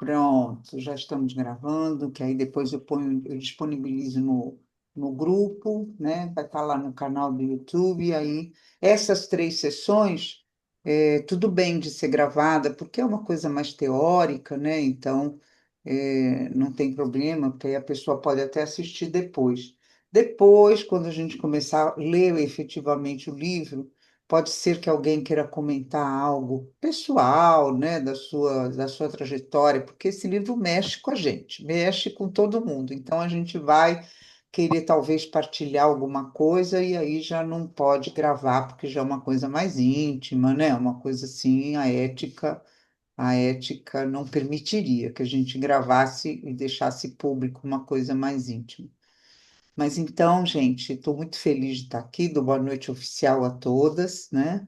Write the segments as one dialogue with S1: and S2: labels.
S1: Pronto, já estamos gravando, que aí depois eu disponibilizo no grupo, né? Vai estar lá no canal do YouTube. E aí, essas três sessões, tudo bem de ser gravada, porque é uma coisa mais teórica, né? Então, não tem problema, porque aí a pessoa pode até assistir depois. Depois, quando a gente começar a ler efetivamente o livro, pode ser que alguém queira comentar algo pessoal, né, da sua trajetória, porque esse livro mexe com a gente, mexe com todo mundo. Então a gente vai querer talvez partilhar alguma coisa e aí já não pode gravar, porque já é uma coisa mais íntima, né? Uma coisa assim, a ética não permitiria que a gente gravasse e deixasse público uma coisa mais íntima. Mas então, gente, estou muito feliz de estar aqui, dou boa noite oficial a todas, né?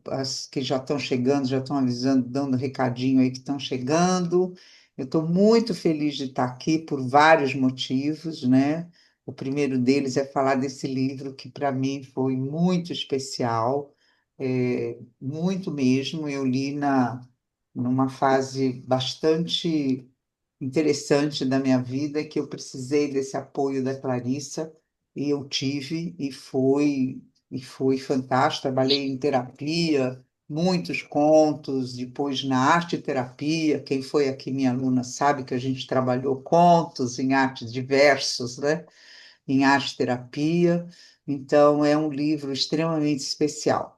S1: As que já estão chegando, já estão avisando, dando recadinho aí que estão chegando. Eu estou muito feliz de estar aqui por vários motivos, né? O primeiro deles é falar desse livro que para mim foi muito especial, muito mesmo. Eu li numa fase bastante interessante da minha vida que eu precisei desse apoio da Clarissa e eu tive e foi fantástico. Trabalhei em terapia, muitos contos, depois na arte terapia. Quem foi aqui minha aluna sabe que a gente trabalhou contos em artes diversos, né? Em arte terapia. Então é um livro extremamente especial.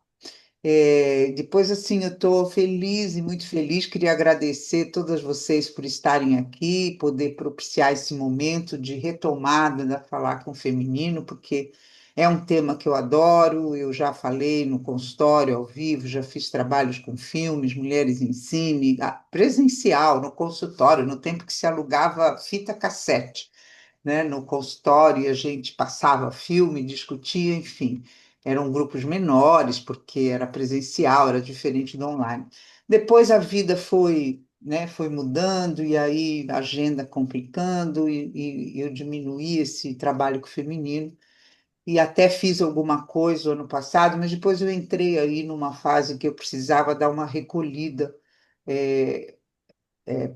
S1: Depois, assim, eu estou feliz e muito feliz. Queria agradecer todas vocês por estarem aqui, poder propiciar esse momento de retomada da Falar com o Feminino, porque é um tema que eu adoro. Eu já falei no consultório ao vivo, já fiz trabalhos com filmes, Mulheres em Cine, presencial, no consultório, no tempo que se alugava fita cassete, né, no consultório e a gente passava filme, discutia, enfim. Eram grupos menores, porque era presencial, era diferente do online. Depois a vida foi, né, foi mudando e aí a agenda complicando e eu diminuí esse trabalho com o feminino e até fiz alguma coisa ano passado, mas depois eu entrei aí numa fase que eu precisava dar uma recolhida, é,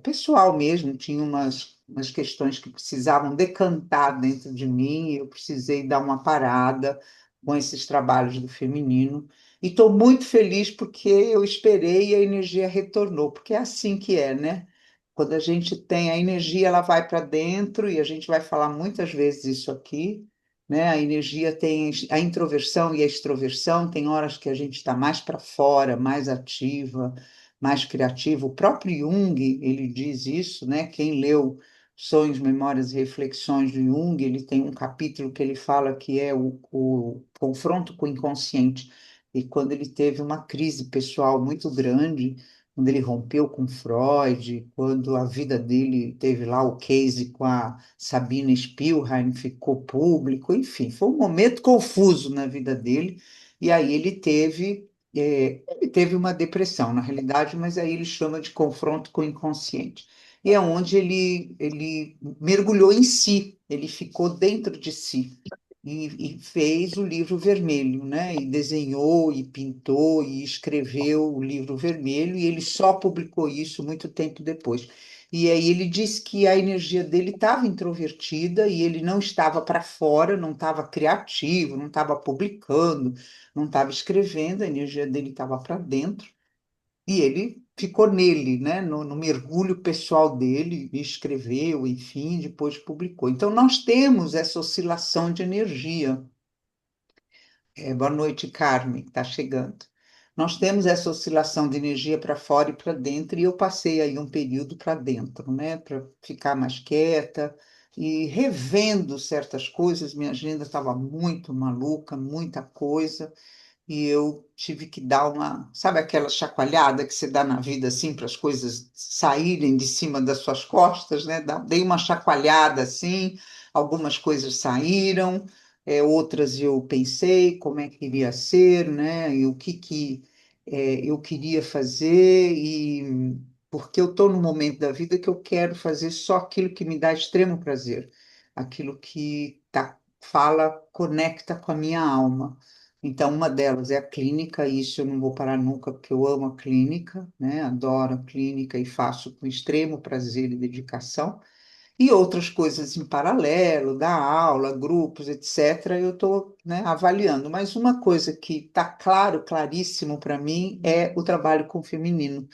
S1: pessoal mesmo, tinha umas questões que precisavam decantar dentro de mim, e eu precisei dar uma parada com esses trabalhos do feminino. E estou muito feliz porque eu esperei e a energia retornou, porque é assim que é, né? Quando a gente tem a energia, ela vai para dentro, e a gente vai falar muitas vezes isso aqui, né? A energia tem a introversão e a extroversão, tem horas que a gente está mais para fora, mais ativa, mais criativa. O próprio Jung, ele diz isso, né? Quem leu Sonhos, Memórias e Reflexões do Jung, ele tem um capítulo que ele fala que é o confronto com o inconsciente. E quando ele teve uma crise pessoal muito grande, quando ele rompeu com Freud, quando a vida dele teve lá o case com a Sabina Spielrein, ficou público, enfim, foi um momento confuso na vida dele. E aí ele teve uma depressão, na realidade, mas aí ele chama de confronto com o inconsciente. E é onde ele mergulhou em si, ele ficou dentro de si e fez o livro vermelho, né? E desenhou, e pintou, e escreveu o livro vermelho, e ele só publicou isso muito tempo depois. E aí ele disse que a energia dele estava introvertida e ele não estava para fora, não estava criativo, não estava publicando, não estava escrevendo, a energia dele estava para dentro e ele ficou nele, né, no mergulho pessoal dele, e escreveu, enfim, depois publicou. Então, nós temos essa oscilação de energia. Boa noite, Carmen, que está chegando. Nós temos essa oscilação de energia para fora e para dentro, e eu passei aí um período para dentro, né, para ficar mais quieta e revendo certas coisas. Minha agenda estava muito maluca, muita coisa, e eu tive que dar uma, sabe aquela chacoalhada que você dá na vida assim para as coisas saírem de cima das suas costas, né? Dei uma chacoalhada assim, algumas coisas saíram, outras eu pensei como é que iria ser, né? E o que eu queria fazer e porque eu estou no momento da vida que eu quero fazer só aquilo que me dá extremo prazer, aquilo que fala, conecta com a minha alma. Então, uma delas é a clínica, e isso eu não vou parar nunca, porque eu amo a clínica, né? Adoro a clínica e faço com extremo prazer e dedicação. E outras coisas em paralelo, da aula, grupos, etc., eu estou, né, avaliando. Mas uma coisa que está claro, claríssimo para mim, é o trabalho com o feminino,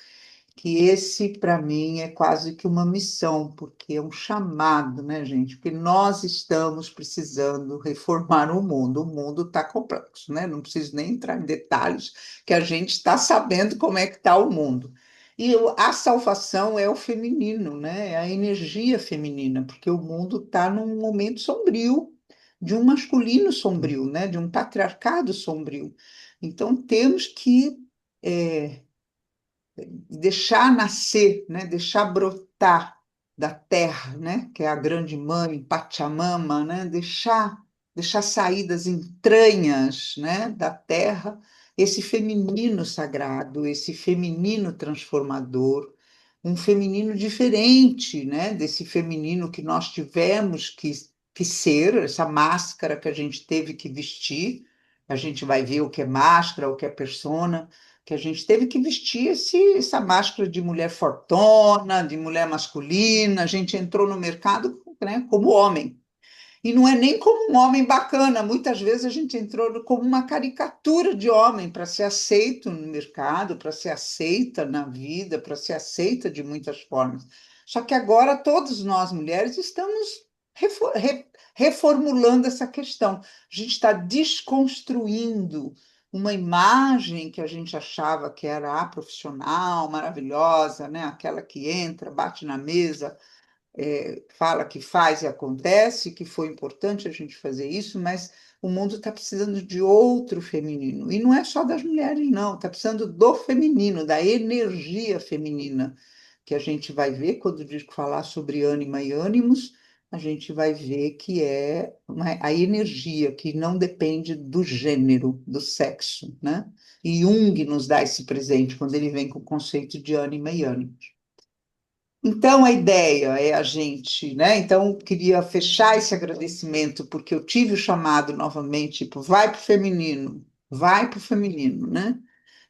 S1: que esse, para mim, é quase que uma missão, porque é um chamado, né, gente? Porque nós estamos precisando reformar o mundo está complexo, né? Não preciso nem entrar em detalhes, que a gente está sabendo como é que está o mundo. E a salvação é o feminino, né? É a energia feminina, porque o mundo está num momento sombrio, de um masculino sombrio, né? De um patriarcado sombrio. Então, temos que deixar nascer, né? Deixar brotar da terra, né? Que é a grande mãe, Pachamama, né? Deixar sair das entranhas, né? Da terra esse feminino sagrado, esse feminino transformador, um feminino diferente, né? Desse feminino que nós tivemos que ser, essa máscara que a gente teve que vestir. A gente vai ver o que é máscara, o que é persona, que a gente teve que vestir essa máscara de mulher fortona, de mulher masculina. A gente entrou no mercado, né, como homem. E não é nem como um homem bacana, muitas vezes a gente entrou como uma caricatura de homem para ser aceito no mercado, para ser aceita na vida, para ser aceita de muitas formas. Só que agora todos nós mulheres estamos reformulando essa questão. A gente está desconstruindo uma imagem que a gente achava que era a profissional, maravilhosa, né? Aquela que entra, bate na mesa, fala que faz e acontece, que foi importante a gente fazer isso, mas o mundo está precisando de outro feminino. E não é só das mulheres, não, está precisando do feminino, da energia feminina, que a gente vai ver quando diz que falar sobre ânima e ânimos, a gente vai ver que é a energia que não depende do gênero, do sexo, né? E Jung nos dá esse presente quando ele vem com o conceito de ânima e ânimos. Então, a ideia é a gente, né? Então, queria fechar esse agradecimento, porque eu tive o chamado novamente, tipo, vai para o feminino, né?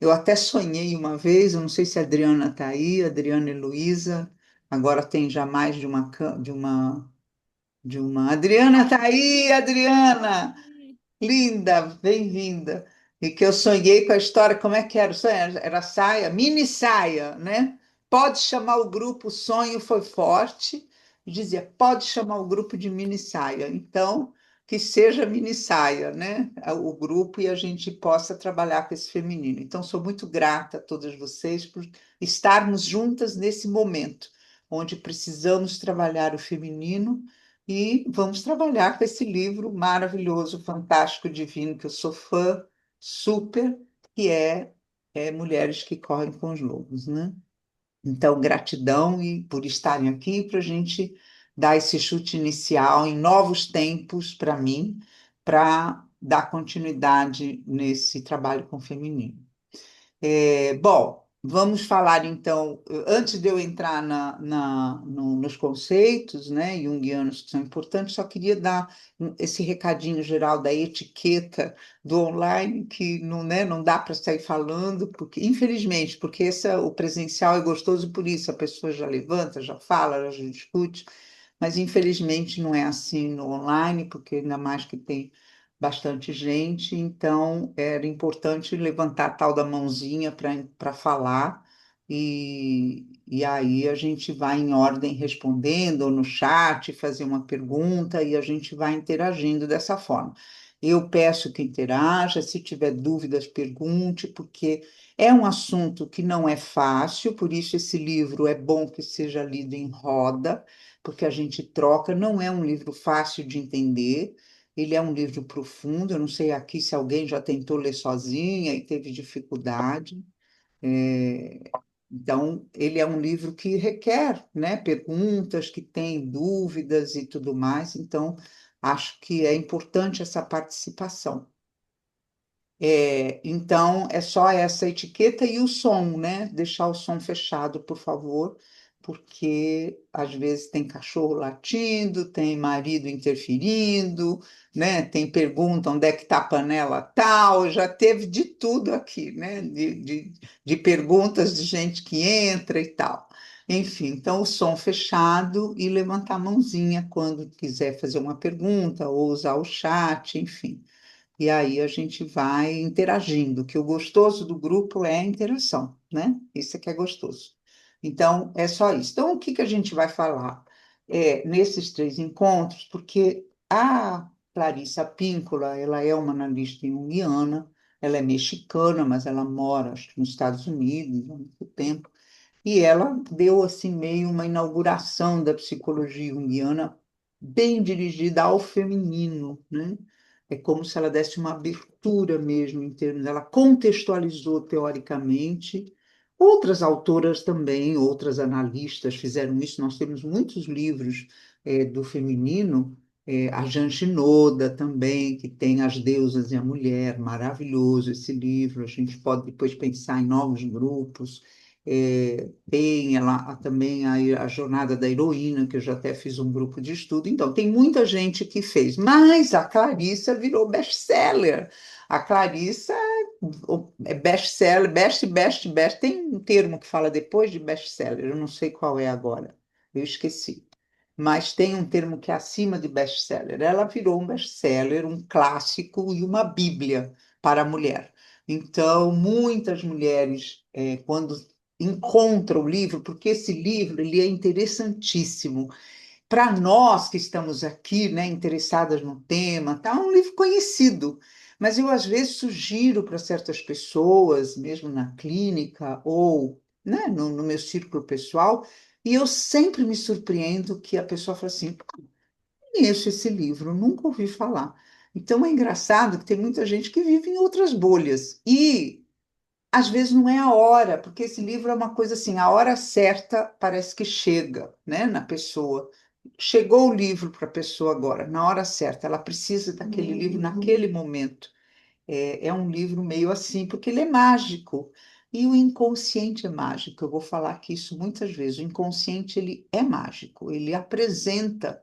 S1: Eu até sonhei uma vez, eu não sei se a Adriana está aí, a Adriana Heloísa, agora tem já mais de uma. Adriana está aí, Adriana! Linda, bem-vinda. E que eu sonhei com a história, como é que era o sonho? Era saia, mini saia, né? Pode chamar o grupo, o sonho foi forte. Dizia, pode chamar o grupo de mini saia. Então, que seja mini saia, né? O grupo e a gente possa trabalhar com esse feminino. Então, sou muito grata a todas vocês por estarmos juntas nesse momento, onde precisamos trabalhar o feminino e vamos trabalhar com esse livro maravilhoso, fantástico, divino, que eu sou fã, super, que é Mulheres que Correm com os Lobos, né? Então, gratidão e por estarem aqui para a gente dar esse chute inicial em novos tempos para mim, para dar continuidade nesse trabalho com o feminino. Bom, vamos falar então, antes de eu entrar nos conceitos, né, junguianos que são importantes, só queria dar esse recadinho geral da etiqueta do online, que não, né, não dá para sair falando, porque, infelizmente, porque o presencial é gostoso por isso, a pessoa já levanta, já fala, já discute, mas infelizmente não é assim no online, porque ainda mais que tem bastante gente, então era importante levantar a tal da mãozinha para falar, e aí a gente vai em ordem respondendo, ou no chat, fazer uma pergunta, e a gente vai interagindo dessa forma. Eu peço que interaja, se tiver dúvidas, pergunte, porque é um assunto que não é fácil, por isso esse livro é bom que seja lido em roda, porque a gente troca, não é um livro fácil de entender, ele é um livro profundo, eu não sei aqui se alguém já tentou ler sozinha e teve dificuldade. Então, ele é um livro que requer, né, perguntas, que tem dúvidas e tudo mais, então acho que é importante essa participação. Então, é só essa etiqueta e o som, né? Deixar o som fechado, por favor, porque às vezes tem cachorro latindo, tem marido interferindo, né? Tem pergunta onde é que está a panela tal, já teve de tudo aqui, né? De perguntas de gente que entra e tal. Enfim, então o som fechado e levantar a mãozinha quando quiser fazer uma pergunta ou usar o chat, enfim. E aí a gente vai interagindo, que o gostoso do grupo é a interação, né? Isso é que é gostoso. Então, é só isso. Então, o que que a gente vai falar nesses três encontros? Porque a Clarissa Píncola, ela é uma analista junguiana, ela é mexicana, mas ela mora, acho que nos Estados Unidos há muito tempo, e ela deu assim meio uma inauguração da psicologia junguiana bem dirigida ao feminino, né? É como se ela desse uma abertura mesmo em termos, ela contextualizou teoricamente. Outras autoras também, outras analistas fizeram isso. Nós temos muitos livros do feminino, a Jan Shinoda também, que tem As Deusas e a Mulher, maravilhoso esse livro. A gente pode depois pensar em novos grupos. Tem ela também a Jornada da Heroína, que eu já até fiz um grupo de estudo. Então, tem muita gente que fez, mas a Clarissa virou best-seller. A Clarissa é best-seller, best. Tem um termo que fala depois de best-seller, eu não sei qual é agora, eu esqueci. Mas tem um termo que é acima de best-seller. Ela virou um best-seller, um clássico e uma bíblia para a mulher. Então, muitas mulheres, quando encontram o livro, porque esse livro ele é interessantíssimo para nós que estamos aqui, né, interessadas no tema, tá? É um livro conhecido, mas eu às vezes sugiro para certas pessoas, mesmo na clínica ou, né, no meu círculo pessoal, e eu sempre me surpreendo que a pessoa fala assim: conheço esse livro, nunca ouvi falar. Então é engraçado que tem muita gente que vive em outras bolhas. E às vezes não é a hora, porque esse livro é uma coisa assim, a hora certa parece que chega, né, na pessoa. Chegou o livro para a pessoa agora, na hora certa, ela precisa daquele livro naquele momento. É um livro meio assim, porque ele é mágico. E o inconsciente é mágico. Eu vou falar aqui isso muitas vezes. O inconsciente ele é mágico. Ele apresenta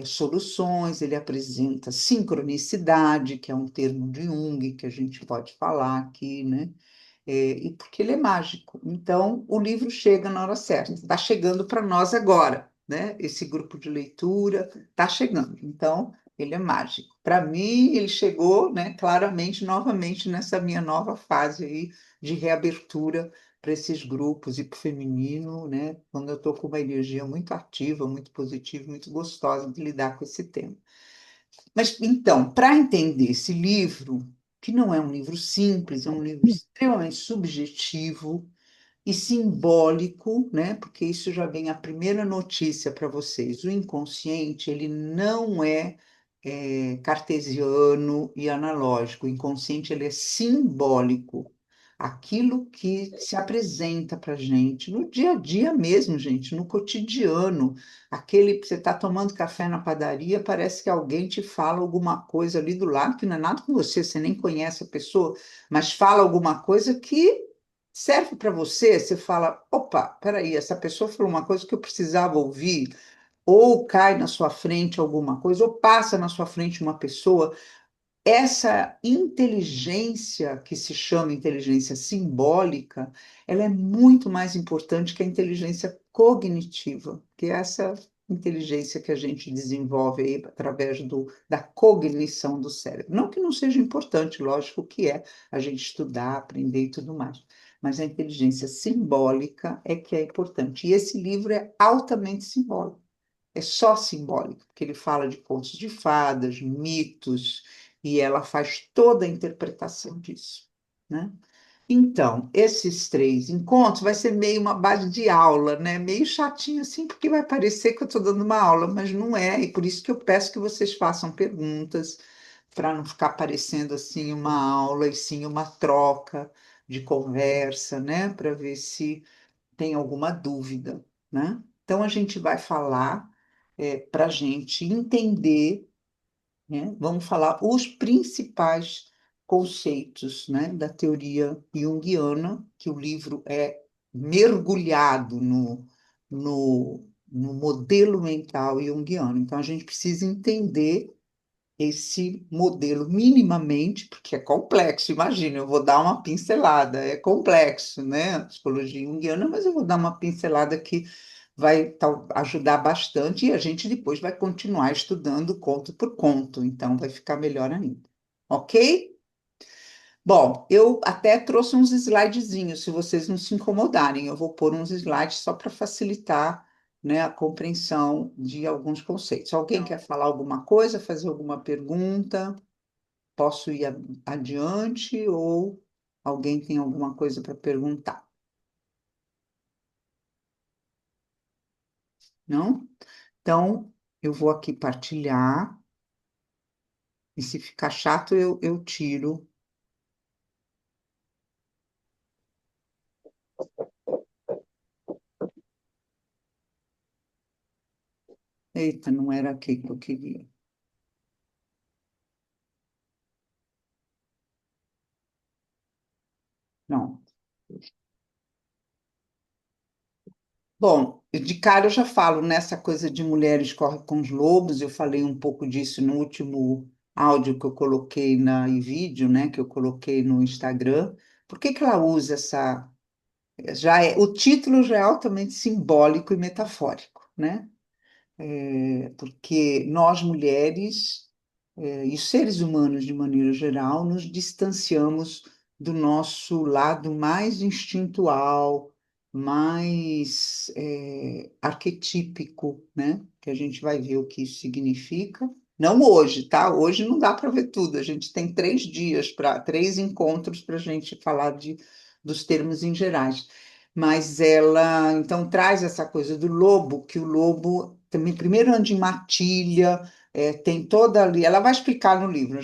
S1: soluções, ele apresenta sincronicidade, que é um termo de Jung que a gente pode falar aqui, né? E porque ele é mágico. Então, o livro chega na hora certa. Está chegando para nós agora, né? Esse grupo de leitura está chegando. Então, ele é mágico. Para mim, ele chegou, né, claramente, novamente, nessa minha nova fase aí de reabertura para esses grupos e para o feminino, né? Quando eu estou com uma energia muito ativa, muito positiva, muito gostosa de lidar com esse tema. Mas, então, para entender esse livro, que não é um livro simples, é um livro extremamente subjetivo e simbólico, né? Porque isso já vem a primeira notícia para vocês. O inconsciente, ele não é cartesiano e analógico. O inconsciente, ele é simbólico. Aquilo que se apresenta para a gente no dia a dia mesmo, gente, no cotidiano. Aquele que você está tomando café na padaria, parece que alguém te fala alguma coisa ali do lado, que não é nada com você, você nem conhece a pessoa, mas fala alguma coisa que serve para você. Você fala: opa, peraí, essa pessoa falou uma coisa que eu precisava ouvir, ou cai na sua frente alguma coisa, ou passa na sua frente uma pessoa. Essa inteligência, que se chama inteligência simbólica, ela é muito mais importante que a inteligência cognitiva, que é essa inteligência que a gente desenvolve aí através da cognição do cérebro. Não que não seja importante, lógico que é, a gente estudar, aprender e tudo mais, mas a inteligência simbólica é que é importante. E esse livro é altamente simbólico, é só simbólico, porque ele fala de contos de fadas, mitos, e ela faz toda a interpretação disso, né? Então, esses três encontros vai ser meio uma base de aula, né? Meio chatinho assim, porque vai parecer que eu estou dando uma aula, mas não é, e por isso que eu peço que vocês façam perguntas, para não ficar parecendo assim uma aula, e sim uma troca de conversa, né? Para ver se tem alguma dúvida, né? Então, a gente vai falar para a gente entender, né? Vamos falar os principais conceitos, né, da teoria junguiana, que o livro é mergulhado no modelo mental junguiano. Então, a gente precisa entender esse modelo minimamente, porque é complexo. Imagina, eu vou dar uma pincelada, é complexo, né? A psicologia junguiana, mas eu vou dar uma pincelada que vai ajudar bastante e a gente depois vai continuar estudando conto por conto, então vai ficar melhor ainda. Ok? Bom, eu até trouxe uns slidezinhos, se vocês não se incomodarem, eu vou pôr uns slides só para facilitar, né, a compreensão de alguns conceitos. Alguém quer falar alguma coisa, fazer alguma pergunta? Posso ir adiante ou alguém tem alguma coisa para perguntar? Não? Então, eu vou aqui partilhar e se ficar chato, eu tiro. Eita, não era aqui que eu queria. Não. Bom, de cara eu já falo nessa coisa de mulheres correm com os lobos, eu falei um pouco disso no último áudio que eu coloquei e vídeo, né, que eu coloquei no Instagram. Por que que ela usa essa, o título já é altamente simbólico e metafórico, né? Porque nós mulheres e os seres humanos, de maneira geral, nos distanciamos do nosso lado mais instintual, mais arquetípico, né? Que a gente vai ver o que isso significa. Não hoje, tá? Hoje não dá para ver tudo. A gente tem 3 dias para 3 encontros para a gente falar dos termos em gerais. Mas ela então traz essa coisa do lobo, que o lobo também primeiro anda em matilha, tem toda ali. Ela vai explicar no livro,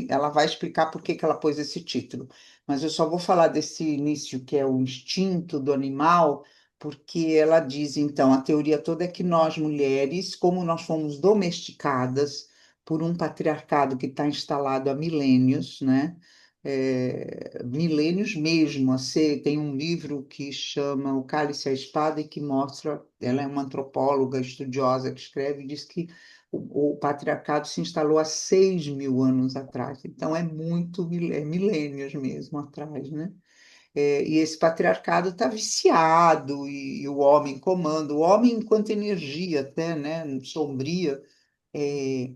S1: ela vai explicar por que que ela pôs esse título. Mas eu só vou falar desse início que é o instinto do animal, porque ela diz então a teoria toda é que nós mulheres, como nós fomos domesticadas por um patriarcado que está instalado há milênios, né? Milênios mesmo. Tem um livro que chama O Cálice e a Espada e que mostra, ela é uma antropóloga estudiosa que escreve e diz que o patriarcado se instalou há 6.000 anos atrás. Então é muito, milênios mesmo atrás, né? E esse patriarcado está viciado e o homem comanda, o homem enquanto energia até, né? Sombria. é,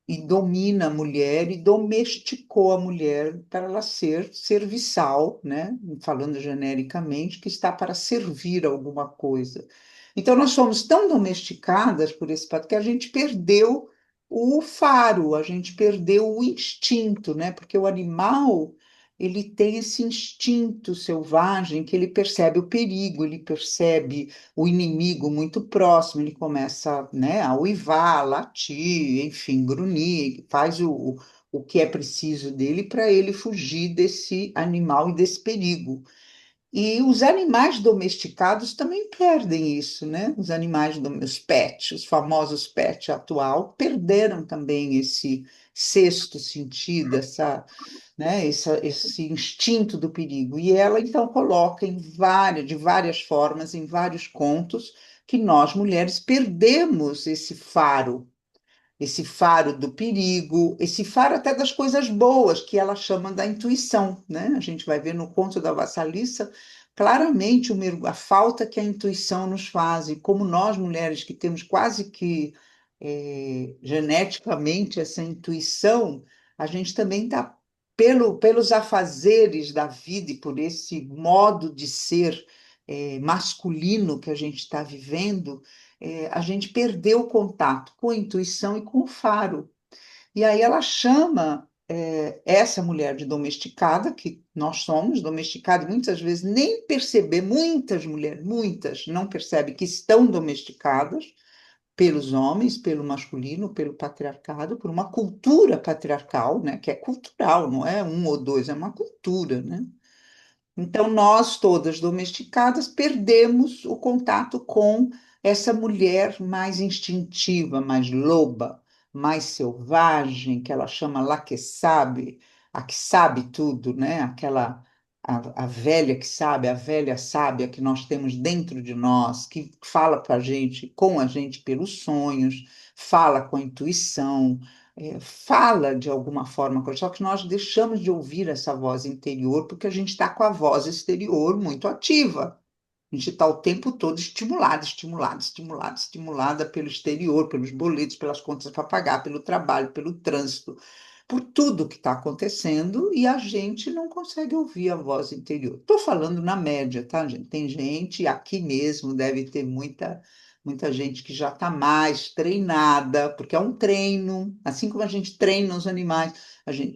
S1: e domina a mulher e domesticou a mulher para ela ser serviçal, né? Falando genericamente, que está para servir alguma coisa. Então, nós somos tão domesticadas por esse fato que a gente perdeu o faro, a gente perdeu o instinto, né? Porque o animal, ele tem esse instinto selvagem que ele percebe o perigo, ele percebe o inimigo muito próximo, ele começa, né, a uivar, latir, enfim, grunhir, faz o que é preciso dele para ele fugir desse animal e desse perigo. E os animais domesticados também perdem isso, né? Os pets, os famosos pets atual, perderam também esse sexto sentido, esse instinto do perigo. E ela então coloca de várias formas, em vários contos, que nós mulheres perdemos esse faro do perigo, esse faro até das coisas boas, que ela chama da intuição, né? A gente vai ver no conto da Vassalissa claramente a falta que a intuição nos faz, e como nós mulheres que temos quase que geneticamente essa intuição, a gente também está, pelos afazeres da vida e por esse modo de ser masculino que a gente está vivendo, a gente perdeu o contato com a intuição e com o faro. E aí ela chama essa mulher de domesticada, que nós somos domesticadas, muitas vezes nem perceber, muitas mulheres, muitas, não percebem que estão domesticadas pelos homens, pelo masculino, pelo patriarcado, por uma cultura patriarcal, né, que é cultural, não é um ou dois, é uma cultura, né? Então, nós, todas domesticadas, perdemos o contato com essa mulher mais instintiva, mais loba, mais selvagem, que ela chama lá que sabe, a que sabe tudo, né? a velha que sabe, a velha sábia que nós temos dentro de nós, que fala com a gente pelos sonhos, fala com a intuição, fala de alguma forma, só que nós deixamos de ouvir essa voz interior porque a gente está com a voz exterior muito ativa. A gente está o tempo todo estimulada pelo exterior, pelos boletos, pelas contas para pagar, pelo trabalho, pelo trânsito, por tudo que está acontecendo e a gente não consegue ouvir a voz interior. Estou falando na média, tá, gente? Tem gente aqui mesmo, deve ter muita gente que já está mais treinada, porque é um treino, assim como a gente treina os animais,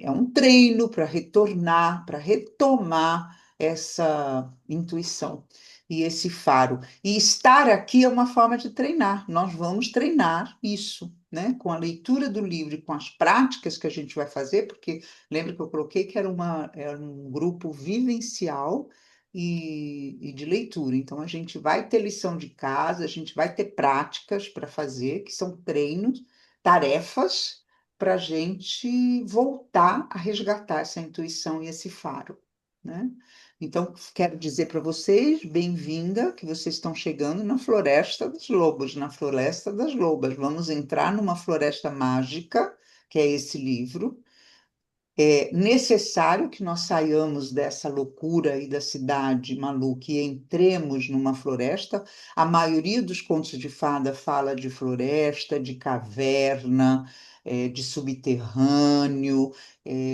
S1: é um treino para retornar, para retomar essa intuição e esse faro. E estar aqui é uma forma de treinar. Nós vamos treinar isso, né? Com a leitura do livro e com as práticas que a gente vai fazer, porque lembra que eu coloquei que era um grupo vivencial e de leitura. Então, a gente vai ter lição de casa, a gente vai ter práticas para fazer, que são treinos, tarefas, para a gente voltar a resgatar essa intuição e esse faro, né? Então, quero dizer para vocês, bem-vinda, que vocês estão chegando na Floresta dos Lobos, na Floresta das Lobas. Vamos entrar numa floresta mágica, que é esse livro. É necessário que nós saiamos dessa loucura aí da cidade maluca e entremos numa floresta. A maioria dos contos de fada fala de floresta, de caverna, de subterrâneo,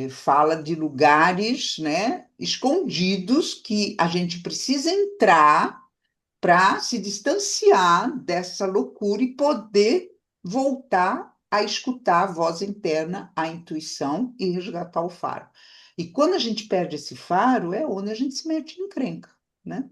S1: fala de lugares, né, escondidos que a gente precisa entrar para se distanciar dessa loucura e poder voltar a escutar a voz interna, a intuição e resgatar o faro. E quando a gente perde esse faro, é onde a gente se mete em encrenca, né?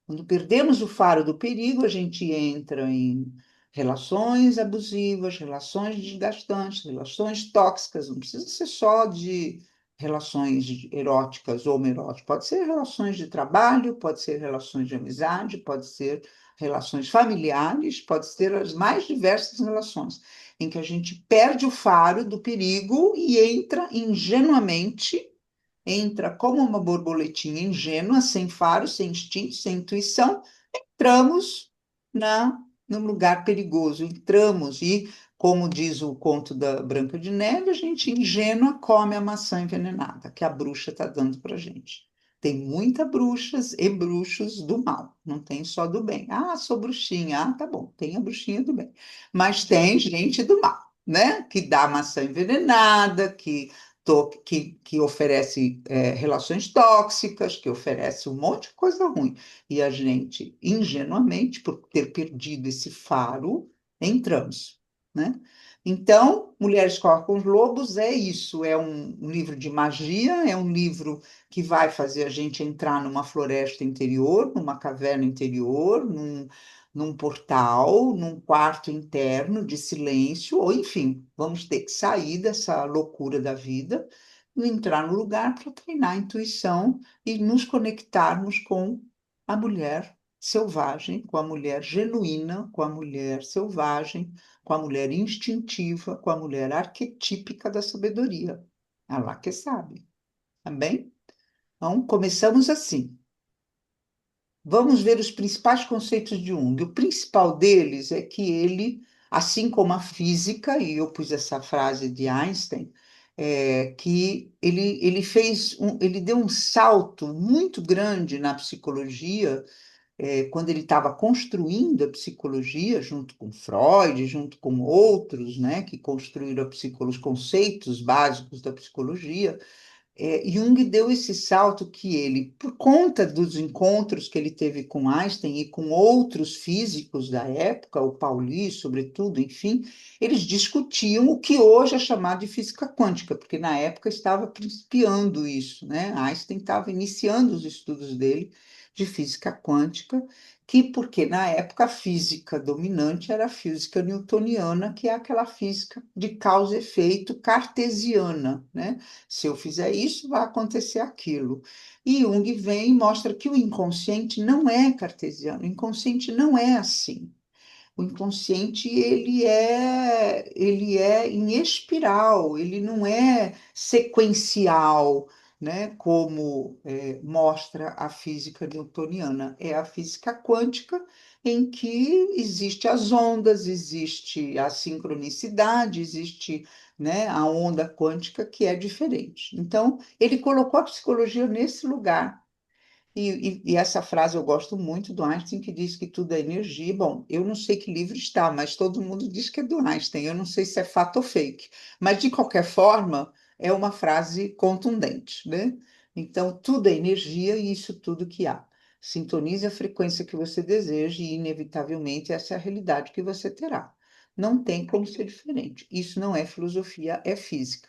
S1: Quando perdemos o faro do perigo, a gente entra em relações abusivas, relações desgastantes, relações tóxicas. Não precisa ser só de relações eróticas ou homoeróticas. Pode ser relações de trabalho, pode ser relações de amizade, pode ser relações familiares, pode ser as mais diversas relações, em que a gente perde o faro do perigo e entra ingenuamente, entra como uma borboletinha ingênua, sem faro, sem instinto, sem intuição, entramos num lugar perigoso, entramos e, como diz o conto da Branca de Neve, a gente ingênua come a maçã envenenada que a bruxa está dando para gente. Tem muitas bruxas e bruxos do mal, não tem só do bem. Ah, sou bruxinha. Ah, tá bom, tem a bruxinha do bem. Mas tem gente do mal, né? Que dá maçã envenenada, que oferece relações tóxicas, que oferece um monte de coisa ruim. E a gente, ingenuamente, por ter perdido esse faro, entramos, né? Então, Mulheres Correm com os Lobos é isso, é um livro de magia, é um livro que vai fazer a gente entrar numa floresta interior, numa caverna interior, num portal, num quarto interno de silêncio, ou enfim, vamos ter que sair dessa loucura da vida e entrar no lugar para treinar a intuição e nos conectarmos com a mulher selvagem, com a mulher genuína, com a mulher selvagem, com a mulher instintiva, com a mulher arquetípica da sabedoria. Ela que sabe, tá bem? Então, começamos assim. Vamos ver os principais conceitos de Jung. O principal deles é que ele, assim como a física, e eu pus essa frase de Einstein, que ele deu um salto muito grande na psicologia, quando ele estava construindo a psicologia, junto com Freud, junto com outros, né, que construíram os conceitos básicos da psicologia. Jung deu esse salto que ele, por conta dos encontros que ele teve com Einstein e com outros físicos da época, o Pauli, sobretudo, enfim, eles discutiam o que hoje é chamado de física quântica, porque na época estava principiando isso, né? Einstein estava iniciando os estudos dele de física quântica, porque na época a física dominante era a física newtoniana, que é aquela física de causa e efeito cartesiana, né? Se eu fizer isso, vai acontecer aquilo. E Jung vem e mostra que o inconsciente não é cartesiano, o inconsciente não é assim. O inconsciente ele é em espiral, ele não é sequencial. né, como mostra a física newtoniana. É a física quântica em que existe as ondas, existe a sincronicidade, existe, né, a onda quântica que é diferente. Então, ele colocou a psicologia nesse lugar. E essa frase eu gosto muito do Einstein, que diz que tudo é energia. Bom, eu não sei que livro está, mas todo mundo diz que é do Einstein. Eu não sei se é fato ou fake. Mas, de qualquer forma, é uma frase contundente, né? Então, tudo é energia e isso tudo que há. Sintonize a frequência que você deseja e, inevitavelmente, essa é a realidade que você terá. Não tem como ser diferente. Isso não é filosofia, é física.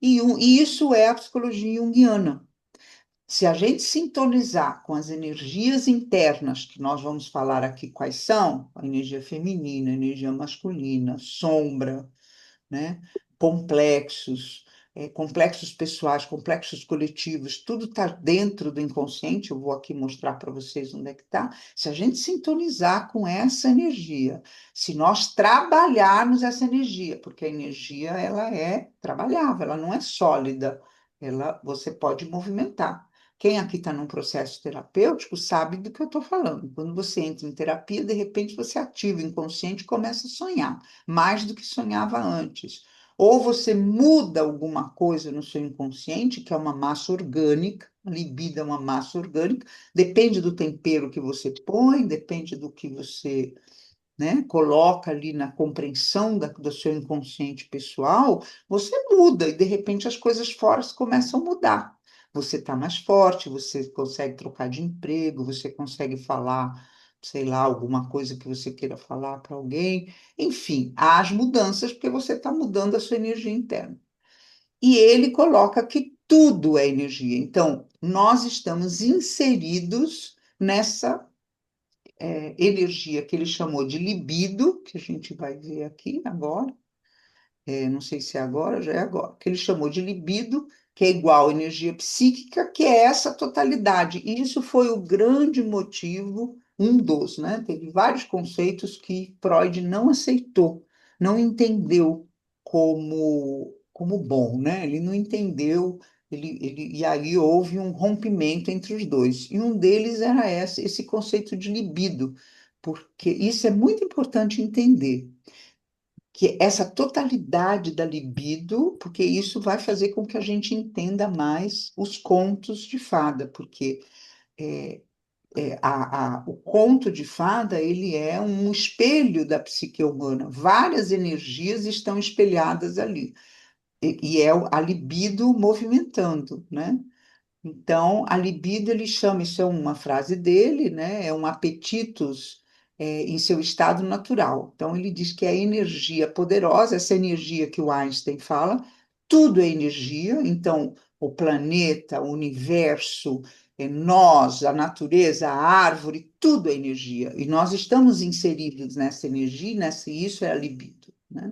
S1: E isso é a psicologia junguiana. Se a gente sintonizar com as energias internas, que nós vamos falar aqui quais são, a energia feminina, a energia masculina, sombra, né? Complexos, complexos pessoais, complexos coletivos, tudo está dentro do inconsciente. Eu vou aqui mostrar para vocês onde é que está. Se a gente sintonizar com essa energia, se nós trabalharmos essa energia, porque a energia ela é trabalhável, ela não é sólida, ela você pode movimentar. Quem aqui está num processo terapêutico sabe do que eu estou falando. Quando você entra em terapia, de repente você ativa o inconsciente e começa a sonhar mais do que sonhava antes. Ou você muda alguma coisa no seu inconsciente, que é uma massa orgânica, a libido é uma massa orgânica, depende do tempero que você põe, depende do que você, né, coloca ali na compreensão do seu inconsciente pessoal, você muda e de repente as coisas fora começam a mudar. Você está mais forte, você consegue trocar de emprego, você consegue falar, sei lá, alguma coisa que você queira falar para alguém. Enfim, há as mudanças porque você está mudando a sua energia interna. E ele coloca que tudo é energia. Então, nós estamos inseridos nessa energia que ele chamou de libido, que a gente vai ver aqui agora, não sei se é agora, já é agora, que ele chamou de libido, que é igual à energia psíquica, que é essa totalidade. E isso foi o grande motivo, um dos, né? Teve vários conceitos que Freud não aceitou, não entendeu como bom, né? Ele não entendeu, e aí houve um rompimento entre os dois. E um deles era esse conceito de libido, porque isso é muito importante entender que essa totalidade da libido, porque isso vai fazer com que a gente entenda mais os contos de fada, porque é, o conto de fada ele é um espelho da psique humana. Várias energias estão espelhadas ali. E é a libido movimentando, né? Então, a libido, ele chama, isso é uma frase dele, né? É um apetitos em seu estado natural. Então, ele diz que é a energia poderosa, essa energia que o Einstein fala, tudo é energia. Então, o planeta, o universo, nós, a natureza, a árvore, tudo é energia. E nós estamos inseridos nessa energia, isso é a libido, né?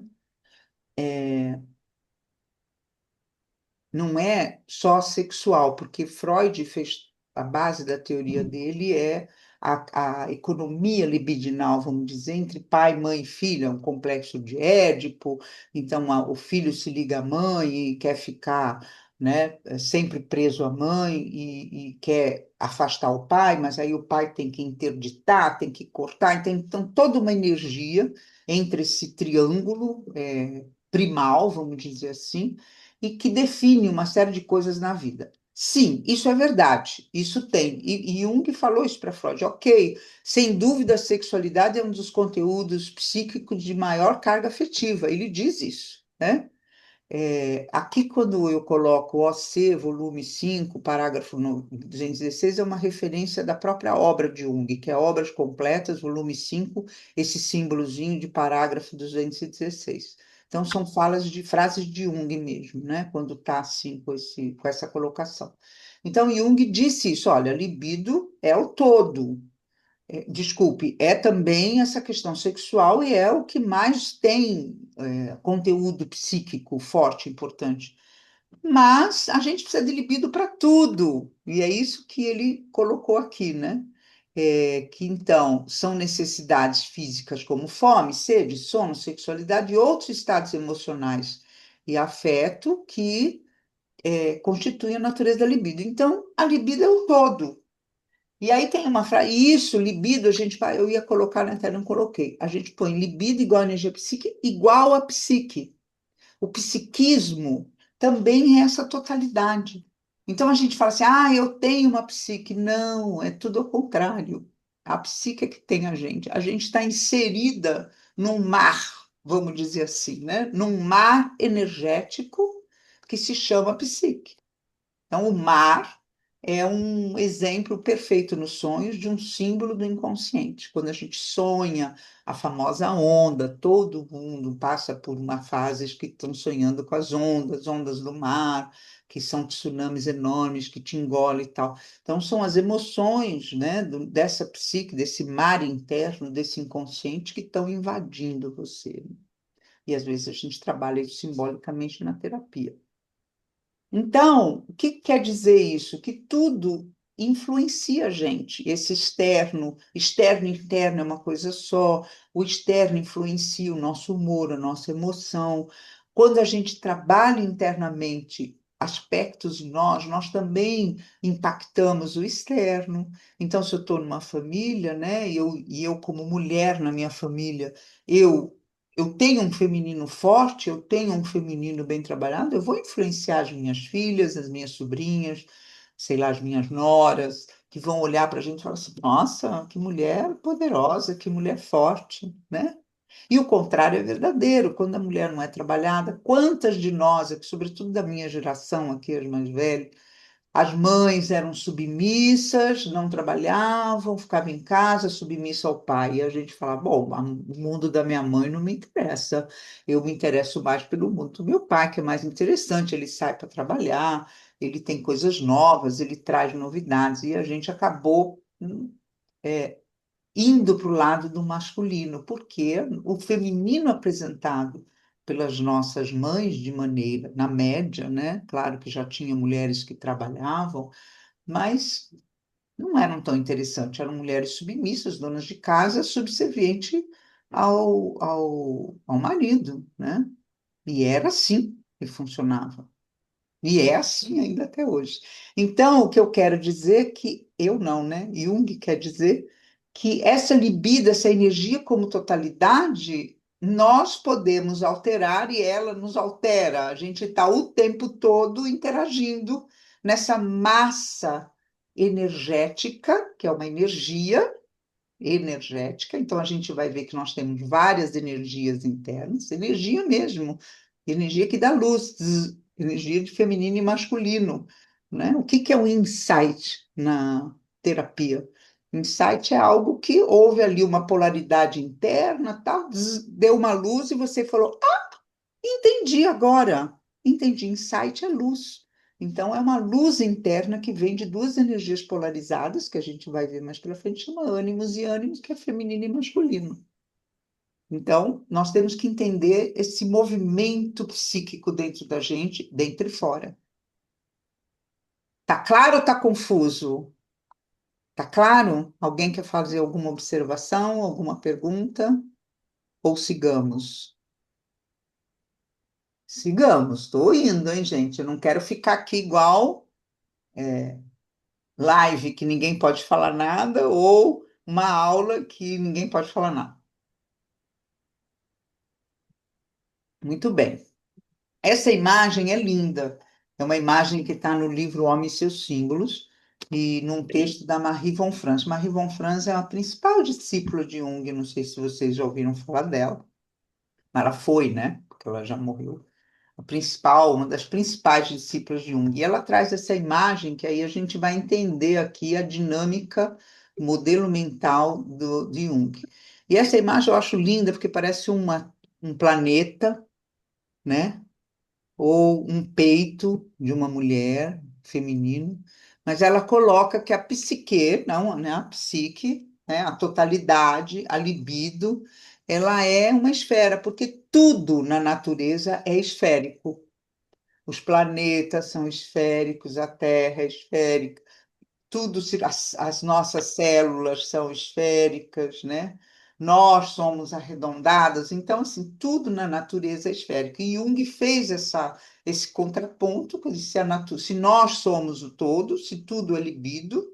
S1: Não é só sexual, porque Freud fez a base da teoria dele é a economia libidinal, vamos dizer, entre pai, mãe e filho, é um complexo de Édipo, então o filho se liga à mãe e quer ficar, né, sempre preso à mãe e quer afastar o pai, mas aí o pai tem que interditar, tem que cortar, então toda uma energia entre esse triângulo primal, vamos dizer assim, e que define uma série de coisas na vida. Sim, isso é verdade, isso tem. E Jung falou isso para Freud. Ok, sem dúvida, a sexualidade é um dos conteúdos psíquicos de maior carga afetiva. Ele diz isso, né? Aqui, quando eu coloco OC, volume 5, parágrafo 216, é uma referência da própria obra de Jung, que é Obras Completas, volume 5, esse símbolozinho de parágrafo 216. Então, são falas de frases de Jung mesmo, né? Quando está assim, com essa colocação. Então, Jung disse isso: olha, libido é o todo. Desculpe, é também essa questão sexual e é o que mais tem conteúdo psíquico forte, importante. Mas a gente precisa de libido para tudo, e é isso que ele colocou aqui, né? Que então são necessidades físicas como fome, sede, sono, sexualidade e outros estados emocionais e afeto que constitui a natureza da libido. Então, a libido é o todo. E aí tem uma frase, isso, libido, a gente vai, eu ia colocar na tela, não coloquei. A gente põe libido igual a energia psíquica, igual a psique. O psiquismo também é essa totalidade. Então a gente fala assim, ah, eu tenho uma psique. Não, é tudo ao contrário. A psique é que tem a gente. A gente está inserida num mar, vamos dizer assim, né? Num mar energético que se chama psique. Então, o mar é um exemplo perfeito nos sonhos de um símbolo do inconsciente. Quando a gente sonha a famosa onda, todo mundo passa por uma fase que estão sonhando com as ondas, ondas do mar, que são tsunamis enormes que te engolem e tal. Então, são as emoções, né, dessa psique, desse mar interno, desse inconsciente que estão invadindo você. E às vezes a gente trabalha isso simbolicamente na terapia. Então, o que quer dizer isso? Que tudo influencia a gente. Esse externo e interno é uma coisa só. O externo influencia o nosso humor, a nossa emoção. Quando a gente trabalha internamente aspectos de nós também impactamos o externo. Então, se eu estou numa família, né, e eu como mulher na minha família, eu eu tenho um feminino forte, eu tenho um feminino bem trabalhado, eu vou influenciar as minhas filhas, as minhas sobrinhas, sei lá, as minhas noras, que vão olhar para a gente e falar assim: nossa, que mulher poderosa, que mulher forte, né? E o contrário é verdadeiro, quando a mulher não é trabalhada, quantas de nós, aqui, sobretudo da minha geração, aqui, as mais velhas, as mães eram submissas, não trabalhavam, ficavam em casa, submissa ao pai. E a gente falava, bom, o mundo da minha mãe não me interessa, eu me interesso mais pelo mundo do meu pai, que é mais interessante, ele sai para trabalhar, ele tem coisas novas, ele traz novidades, e a gente acabou indo para o lado do masculino, porque o feminino apresentado pelas nossas mães, de maneira, na média, né? Claro que já tinha mulheres que trabalhavam, mas não eram tão interessantes, eram mulheres submissas, donas de casa, subserviente ao marido, né? E era assim que funcionava. E é assim ainda até hoje. Então, o que eu quero dizer é que eu não, né? Jung quer dizer que essa libido, essa energia como totalidade, nós podemos alterar e ela nos altera. A gente está o tempo todo interagindo nessa massa energética, que é uma energia energética. Então, a gente vai ver que nós temos várias energias internas, energia mesmo, energia que dá luz, energia de feminino e masculino, né? O que que é o insight na terapia? Insight é algo que houve ali uma polaridade interna, tal, deu uma luz e você falou: entendi agora. Entendi. Insight é luz. Então, é uma luz interna que vem de duas energias polarizadas, que a gente vai ver mais para frente, chama ânimos e ânimos, que é feminino e masculino. Então, nós temos que entender esse movimento psíquico dentro da gente, dentro e fora. Tá claro ou tá confuso? Tá claro? Alguém quer fazer alguma observação, alguma pergunta? Ou sigamos? Sigamos, estou indo, hein, gente? Eu não quero ficar aqui igual live que ninguém pode falar nada ou uma aula que ninguém pode falar nada. Muito bem. Essa imagem é linda. É uma imagem que está no livro Homem e seus Símbolos e num texto da Marie von Franz. Marie von Franz é a principal discípula de Jung, não sei se vocês já ouviram falar dela, mas ela foi, né? Porque ela já morreu. A principal, uma das principais discípulas de Jung. E ela traz essa imagem que aí a gente vai entender aqui a dinâmica, o modelo mental de Jung. E essa imagem eu acho linda porque parece um planeta, né? Ou um peito de uma mulher feminino, mas ela coloca que a psique, não, né, a psique, né, a totalidade, a libido, ela é uma esfera, porque tudo na natureza é esférico. Os planetas são esféricos, a Terra é esférica, tudo, as nossas células são esféricas, né? nós somos arredondadas. Então, assim, tudo na natureza é esférico. E Jung fez esse contraponto, que ele disse, se nós somos o todo, se tudo é libido,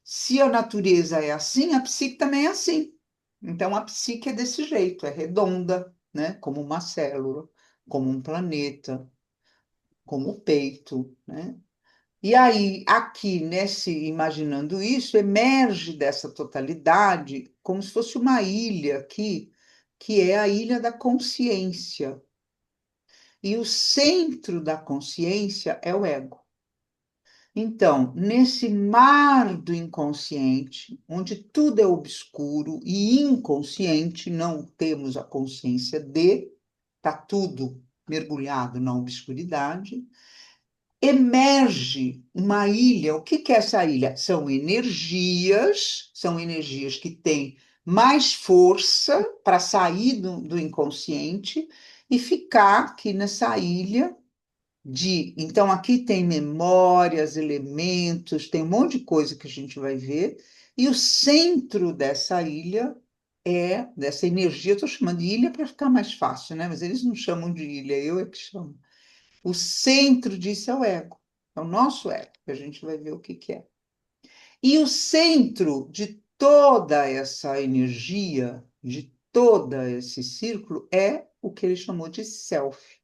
S1: se a natureza é assim, a psique também é assim. Então, a psique é desse jeito, é redonda, né? Como uma célula, como um planeta, como o peito, né? E aí, aqui, imaginando isso, emerge dessa totalidade como se fosse uma ilha aqui, que é a ilha da consciência. E o centro da consciência é o ego. Então, nesse mar do inconsciente, onde tudo é obscuro e inconsciente, não temos a consciência está tudo mergulhado na obscuridade, emerge uma ilha. O que que é essa ilha? São energias que têm mais força para sair do inconsciente e ficar aqui nessa ilha então, aqui tem memórias, elementos, tem um monte de coisa que a gente vai ver, e o centro dessa ilha dessa energia, eu estou chamando de ilha para ficar mais fácil, né? Mas eles não chamam de ilha, eu é que chamo. O centro disso é o ego, é o nosso ego, que a gente vai ver o que que é. E o centro de toda essa energia, de todo esse círculo, é o que ele chamou de self,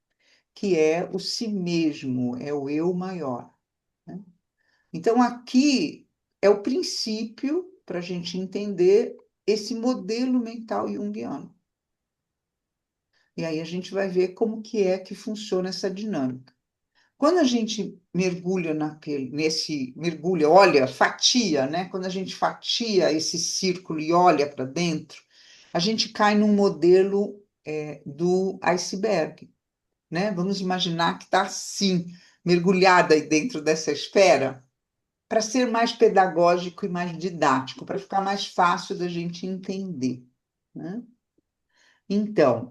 S1: que é o si mesmo, é o eu maior, né? Então, aqui é o princípio para a gente entender esse modelo mental junguiano. E aí a gente vai ver como que é que funciona essa dinâmica. Quando a gente mergulha mergulha, olha, fatia, né? Quando a gente fatia esse círculo e olha para dentro, a gente cai num modelo do iceberg, né? Vamos imaginar que está assim, mergulhada aí dentro dessa esfera, para ser mais pedagógico e mais didático, para ficar mais fácil da gente entender, né? Então,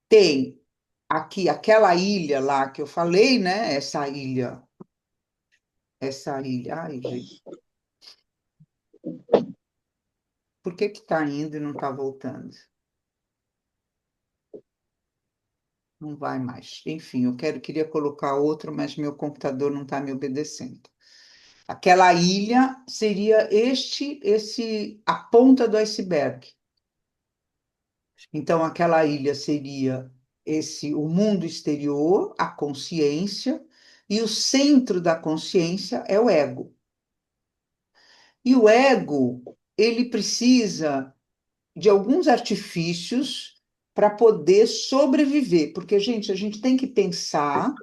S1: tem aqui aquela ilha lá que eu falei, né? Ai, gente, por que que está indo e não está voltando? Não vai mais. Enfim, queria colocar outro, mas meu computador não está me obedecendo. Aquela ilha seria a ponta do iceberg. Então, aquela ilha seria o mundo exterior, a consciência, e o centro da consciência é o ego. E o ego, ele precisa de alguns artifícios para poder sobreviver, porque, gente, a gente tem que pensar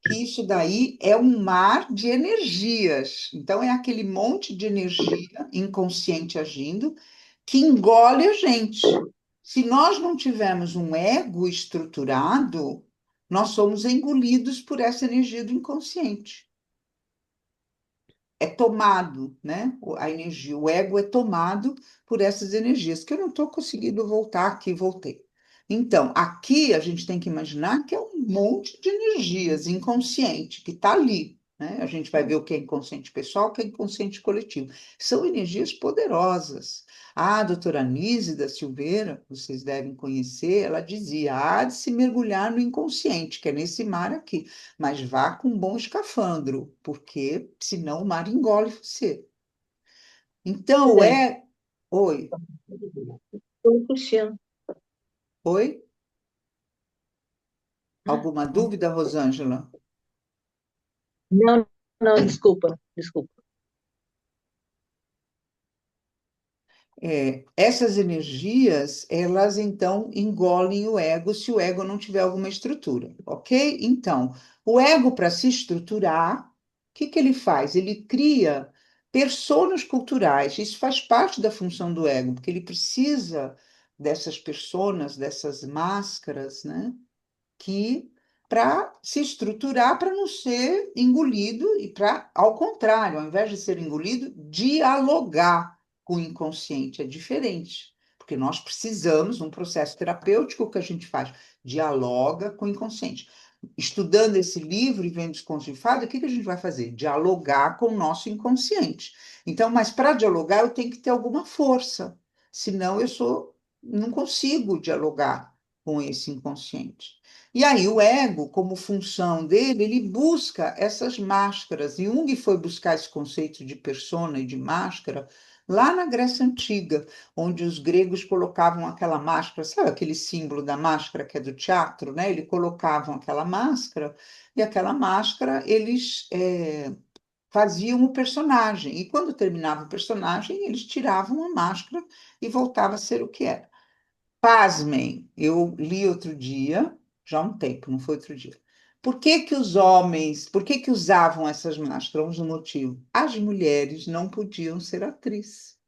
S1: que isso daí é um mar de energias. Então, é aquele monte de energia inconsciente agindo que engole a gente. Se nós não tivermos um ego estruturado, nós somos engolidos por essa energia do inconsciente. É tomado, né? A energia, o ego é tomado por essas energias, que eu não estou conseguindo voltar aqui, voltei. Então, aqui a gente tem que imaginar que é um monte de energias inconsciente que está ali, né? A gente vai ver o que é inconsciente pessoal, o que é inconsciente coletivo. São energias poderosas. A doutora Anísia da Silveira, vocês devem conhecer, ela dizia: há de se mergulhar no inconsciente, que é nesse mar aqui, mas vá com um bom escafandro, porque senão o mar engole você. Então,
S2: Presidente,
S1: Oi,
S2: estou puxando.
S1: oi? Alguma dúvida, Rosângela?
S2: Não, não, desculpa, desculpa.
S1: Essas energias, elas então engolem o ego se o ego não tiver alguma estrutura, ok? Então, o ego, para se estruturar, o que que ele faz? Ele cria personas culturais. Isso faz parte da função do ego, porque ele precisa dessas personas, dessas máscaras, né? Que para se estruturar para não ser engolido e para, ao contrário, ao invés de ser engolido, dialogar com o inconsciente. É diferente, porque nós precisamos, um processo terapêutico que a gente faz, dialoga com o inconsciente. Estudando esse livro e vendo os contos de fada, o que que a gente vai fazer? Dialogar com o nosso inconsciente. Então, mas para dialogar, eu tenho que ter alguma força. senão não consigo dialogar com esse inconsciente. E aí o ego, como função dele, ele busca essas máscaras. E Jung foi buscar esse conceito de persona e de máscara lá na Grécia Antiga, onde os gregos colocavam aquela máscara, sabe aquele símbolo da máscara que é do teatro, né? Eles colocavam aquela máscara e aquela máscara eles faziam o personagem. E quando terminava o personagem, eles tiravam a máscara e voltava a ser o que era. Pasmem, eu li outro dia, já há um tempo, não foi outro dia. Por que que usavam essas máscaras? Um motivo. As mulheres não podiam ser atriz.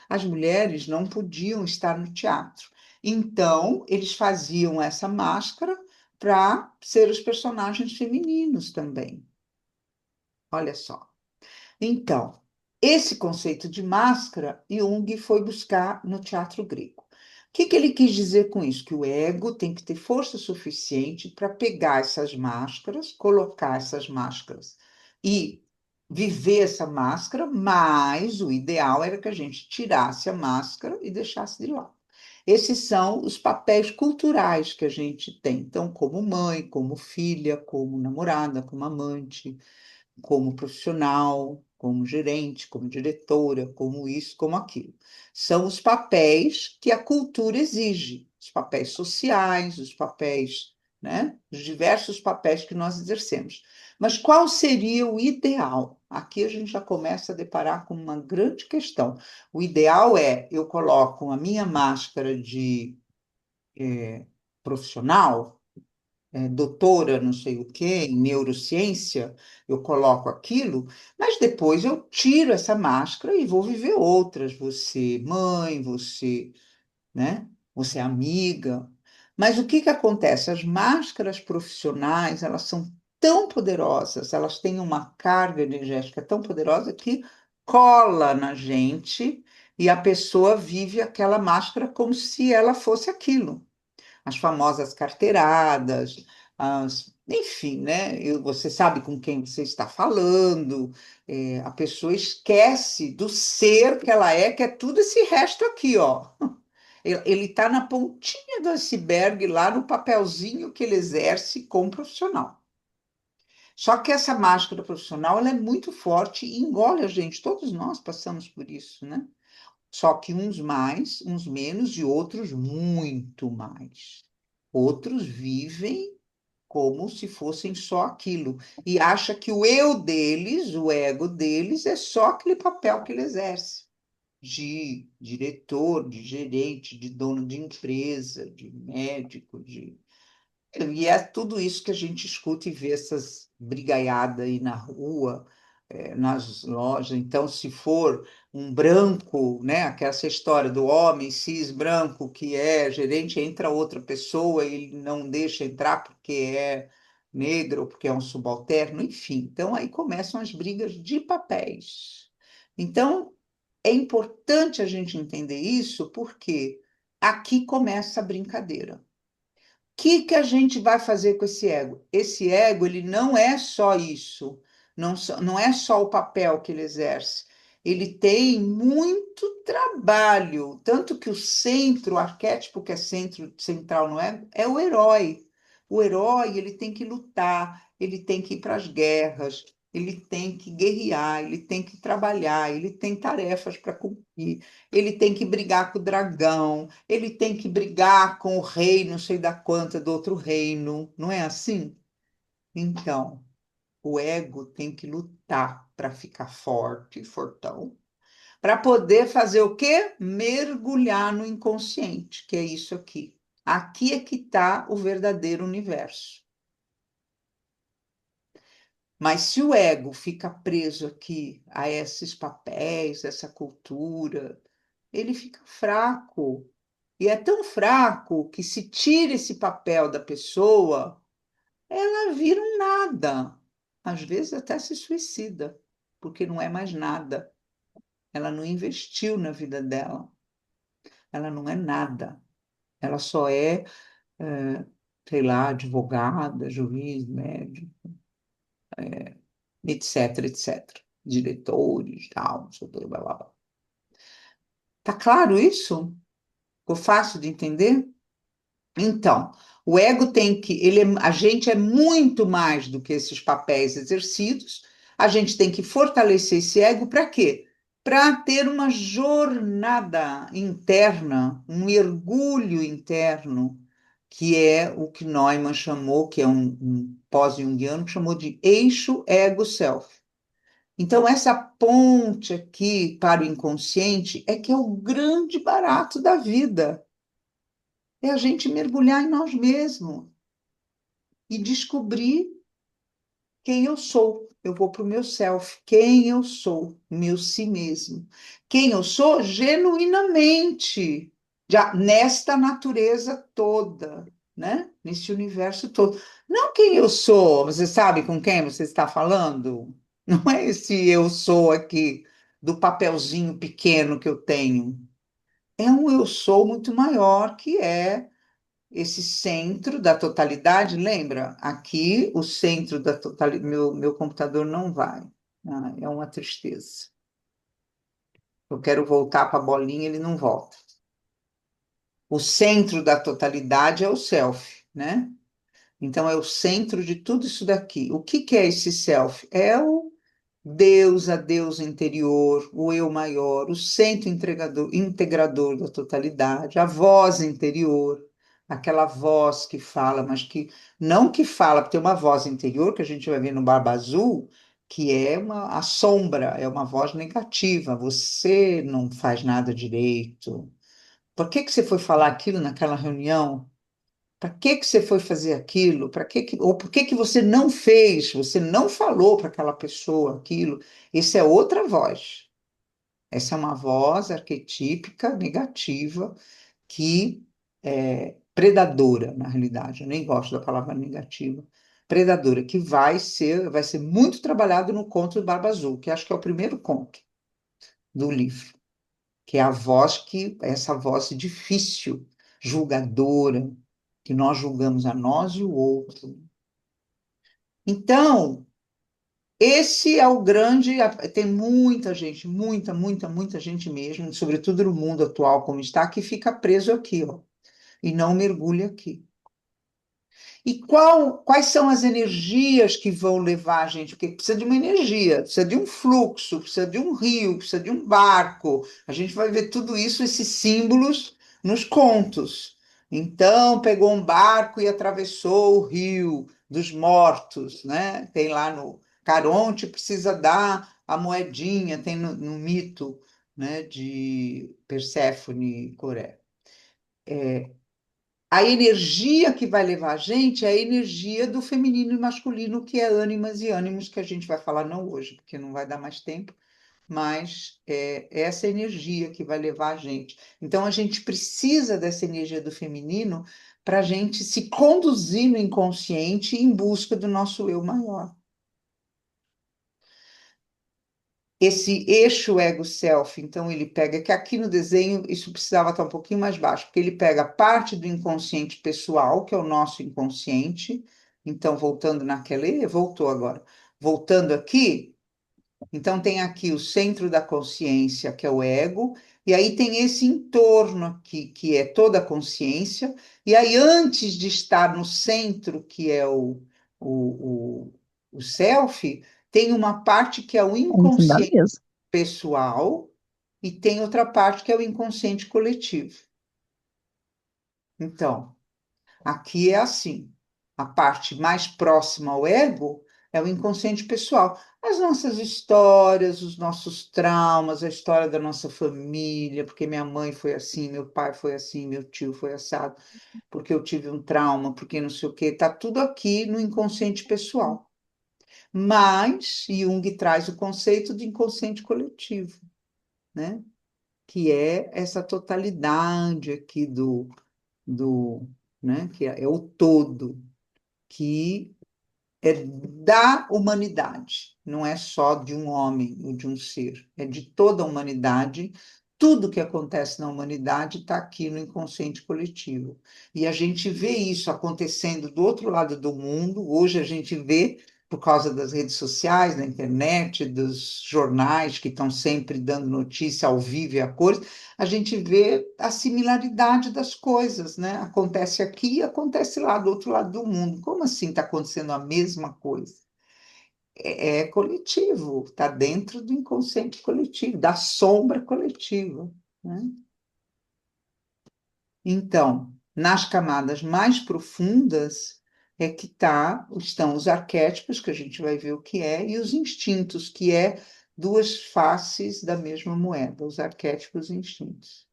S1: As mulheres não podiam estar no teatro. Então, eles faziam essa máscara para ser os personagens femininos também. Olha só. Então, esse conceito de máscara, Jung foi buscar no teatro grego. O que que ele quis dizer com isso? Que o ego tem que ter força suficiente para pegar essas máscaras, colocar essas máscaras e viver essa máscara, mas o ideal era que a gente tirasse a máscara e deixasse de lado. Esses são os papéis culturais que a gente tem. Então, como mãe, como filha, como namorada, como amante, como profissional, como gerente, como diretora, como isso, como aquilo. São os papéis que a cultura exige, os papéis sociais, os papéis, né? Os diversos papéis que nós exercemos. Mas qual seria o ideal? Aqui a gente já começa a deparar com uma grande questão. O ideal é eu coloco a minha máscara de profissional, doutora, não sei o quê, em neurociência, eu coloco aquilo, mas depois eu tiro essa máscara e vou viver outras. Você mãe, você, né? Você amiga. Mas o que que acontece? As máscaras profissionais, elas são tão poderosas, elas têm uma carga energética tão poderosa que cola na gente e a pessoa vive aquela máscara como se ela fosse aquilo, as famosas carteiradas, enfim, né? Você sabe com quem você está falando, a pessoa esquece do ser que ela é, que é tudo esse resto aqui, ó. Ele está na pontinha do iceberg, lá no papelzinho que ele exerce como profissional. Só que essa máscara profissional, ela é muito forte e engole a gente. Todos nós passamos por isso, né? Só que uns mais, uns menos e outros muito mais. Outros vivem como se fossem só aquilo e acha que o eu deles, o ego deles, é só aquele papel que ele exerce de diretor, de gerente, de dono de empresa, de médico, de e é tudo isso que a gente escuta e vê essas brigaiadas aí na rua, nas lojas. Então, se for um branco, né, aquela essa história do homem cis branco que é gerente, entra outra pessoa e ele não deixa entrar porque é negro ou porque é um subalterno, enfim. Então, aí começam as brigas de papéis. Então, é importante a gente entender isso porque aqui começa a brincadeira que a gente vai fazer com esse ego? Esse ego, ele não é só isso, não é só o papel que ele exerce. Ele tem muito trabalho, tanto que o centro, o arquétipo que é central no ego, é o herói. O herói, ele tem que lutar, ele tem que ir para as guerras, ele tem que guerrear, ele tem que trabalhar, ele tem tarefas para cumprir, ele tem que brigar com o dragão, ele tem que brigar com o rei, não sei da quanta, do outro reino, não é assim? Então, o ego tem que lutar para ficar forte, fortão, para poder fazer o quê? Mergulhar no inconsciente, que é isso aqui. Aqui é que está o verdadeiro universo. Mas se o ego fica preso aqui a esses papéis, essa cultura, ele fica fraco. E é tão fraco que se tira esse papel da pessoa, ela vira um nada. Às vezes até se suicida, porque não é mais nada. Ela não investiu na vida dela. Ela não é nada. Ela só é, sei lá, advogada, juiz, médico, etc, etc. Diretores, tal, não sei o que, blá, blá, blá. Tá claro isso? Ficou fácil de entender? Então, o ego tem que, a gente é muito mais do que esses papéis exercidos. A gente tem que fortalecer esse ego para quê? Para ter uma jornada interna, um mergulho interno, que é o que Neumann chamou, que é um pós-junguiano, que chamou de eixo ego-self. Então, essa ponte aqui para o inconsciente é que é o grande barato da vida. É a gente mergulhar em nós mesmos e descobrir quem eu sou. Eu vou para o meu self, quem eu sou, meu si mesmo. Quem eu sou genuinamente, já nesta natureza toda, né? Nesse universo todo. Não quem eu sou, você sabe com quem você está falando? Não é esse eu sou aqui, do papelzinho pequeno que eu tenho. É um eu sou muito maior, que é esse centro da totalidade, lembra? Aqui, o centro da totalidade, meu computador não vai. Ah, é uma tristeza. Eu quero voltar para a bolinha, ele não volta. O centro da totalidade é o self, né? Então, é o centro de tudo isso daqui. O que que é esse self? É o Deus, a Deus interior, o eu maior, o centro integrador da totalidade, a voz interior, aquela voz que fala, mas que não que fala, porque tem uma voz interior que a gente vai ver no Barba Azul, que é a sombra, é uma voz negativa. Você não faz nada direito. Por que que você foi falar aquilo naquela reunião? Para que que você foi fazer aquilo? Ou por que que você não fez? Você não falou para aquela pessoa aquilo? Isso é outra voz. Essa é uma voz arquetípica negativa que é predadora, na realidade. Eu nem gosto da palavra negativa. Predadora, que vai ser muito trabalhado no conto do Barba Azul, que acho que é o primeiro conto do livro, que é a voz essa voz difícil, julgadora, que nós julgamos a nós e o outro. Então, esse é o grande. Tem muita gente, muita gente mesmo, sobretudo no mundo atual como está, que fica preso aqui, ó, e não mergulha aqui. E quais são as energias que vão levar a gente? Porque precisa de uma energia, precisa de um fluxo, precisa de um rio, precisa de um barco. A gente vai ver tudo isso, esses símbolos, nos contos. Então, pegou um barco e atravessou o rio dos mortos, né? Tem lá no Caronte, precisa dar a moedinha, tem no mito, né, de Perséfone e Coré. A energia que vai levar a gente é a energia do feminino e masculino, que é ânimas e ânimos, que a gente vai falar não hoje, porque não vai dar mais tempo, mas é essa energia que vai levar a gente. Então, a gente precisa dessa energia do feminino para a gente se conduzir no inconsciente em busca do nosso eu maior. Esse eixo ego-self, então ele pega, que aqui no desenho isso precisava estar um pouquinho mais baixo, porque ele pega parte do inconsciente pessoal, que é o nosso inconsciente. Então, voltando naquela, voltou agora. Voltando aqui, então tem aqui o centro da consciência, que é o ego, e aí tem esse entorno aqui, que é toda a consciência, e aí antes de estar no centro, que é o, o self, tem uma parte que é o
S2: É isso dá
S1: inconsciente
S2: mesmo.
S1: pessoal e tem outra parte que é o inconsciente coletivo. Então, aqui é assim: a parte mais próxima ao ego é o inconsciente pessoal. As nossas histórias, os nossos traumas, a história da nossa família, porque minha mãe foi assim, meu pai foi assim, meu tio foi assado, porque eu tive um trauma, porque não sei o quê, está tudo aqui no inconsciente pessoal. Mas Jung traz o conceito de inconsciente coletivo, né? Que é essa totalidade aqui né? Que é o todo, que é da humanidade, não é só de um homem ou de um ser, é de toda a humanidade. Tudo que acontece na humanidade está aqui no inconsciente coletivo. E a gente vê isso acontecendo do outro lado do mundo. Hoje a gente vê por causa das redes sociais, da internet, dos jornais que estão sempre dando notícia ao vivo e a cores, a gente vê a similaridade das coisas, né? Acontece aqui e acontece lá, do outro lado do mundo. Como assim está acontecendo a mesma coisa? É coletivo, está dentro do inconsciente coletivo, da sombra coletiva, né? Então, nas camadas mais profundas é que estão os arquétipos, que a gente vai ver o que é, e os instintos, que é duas faces da mesma moeda, os arquétipos e instintos.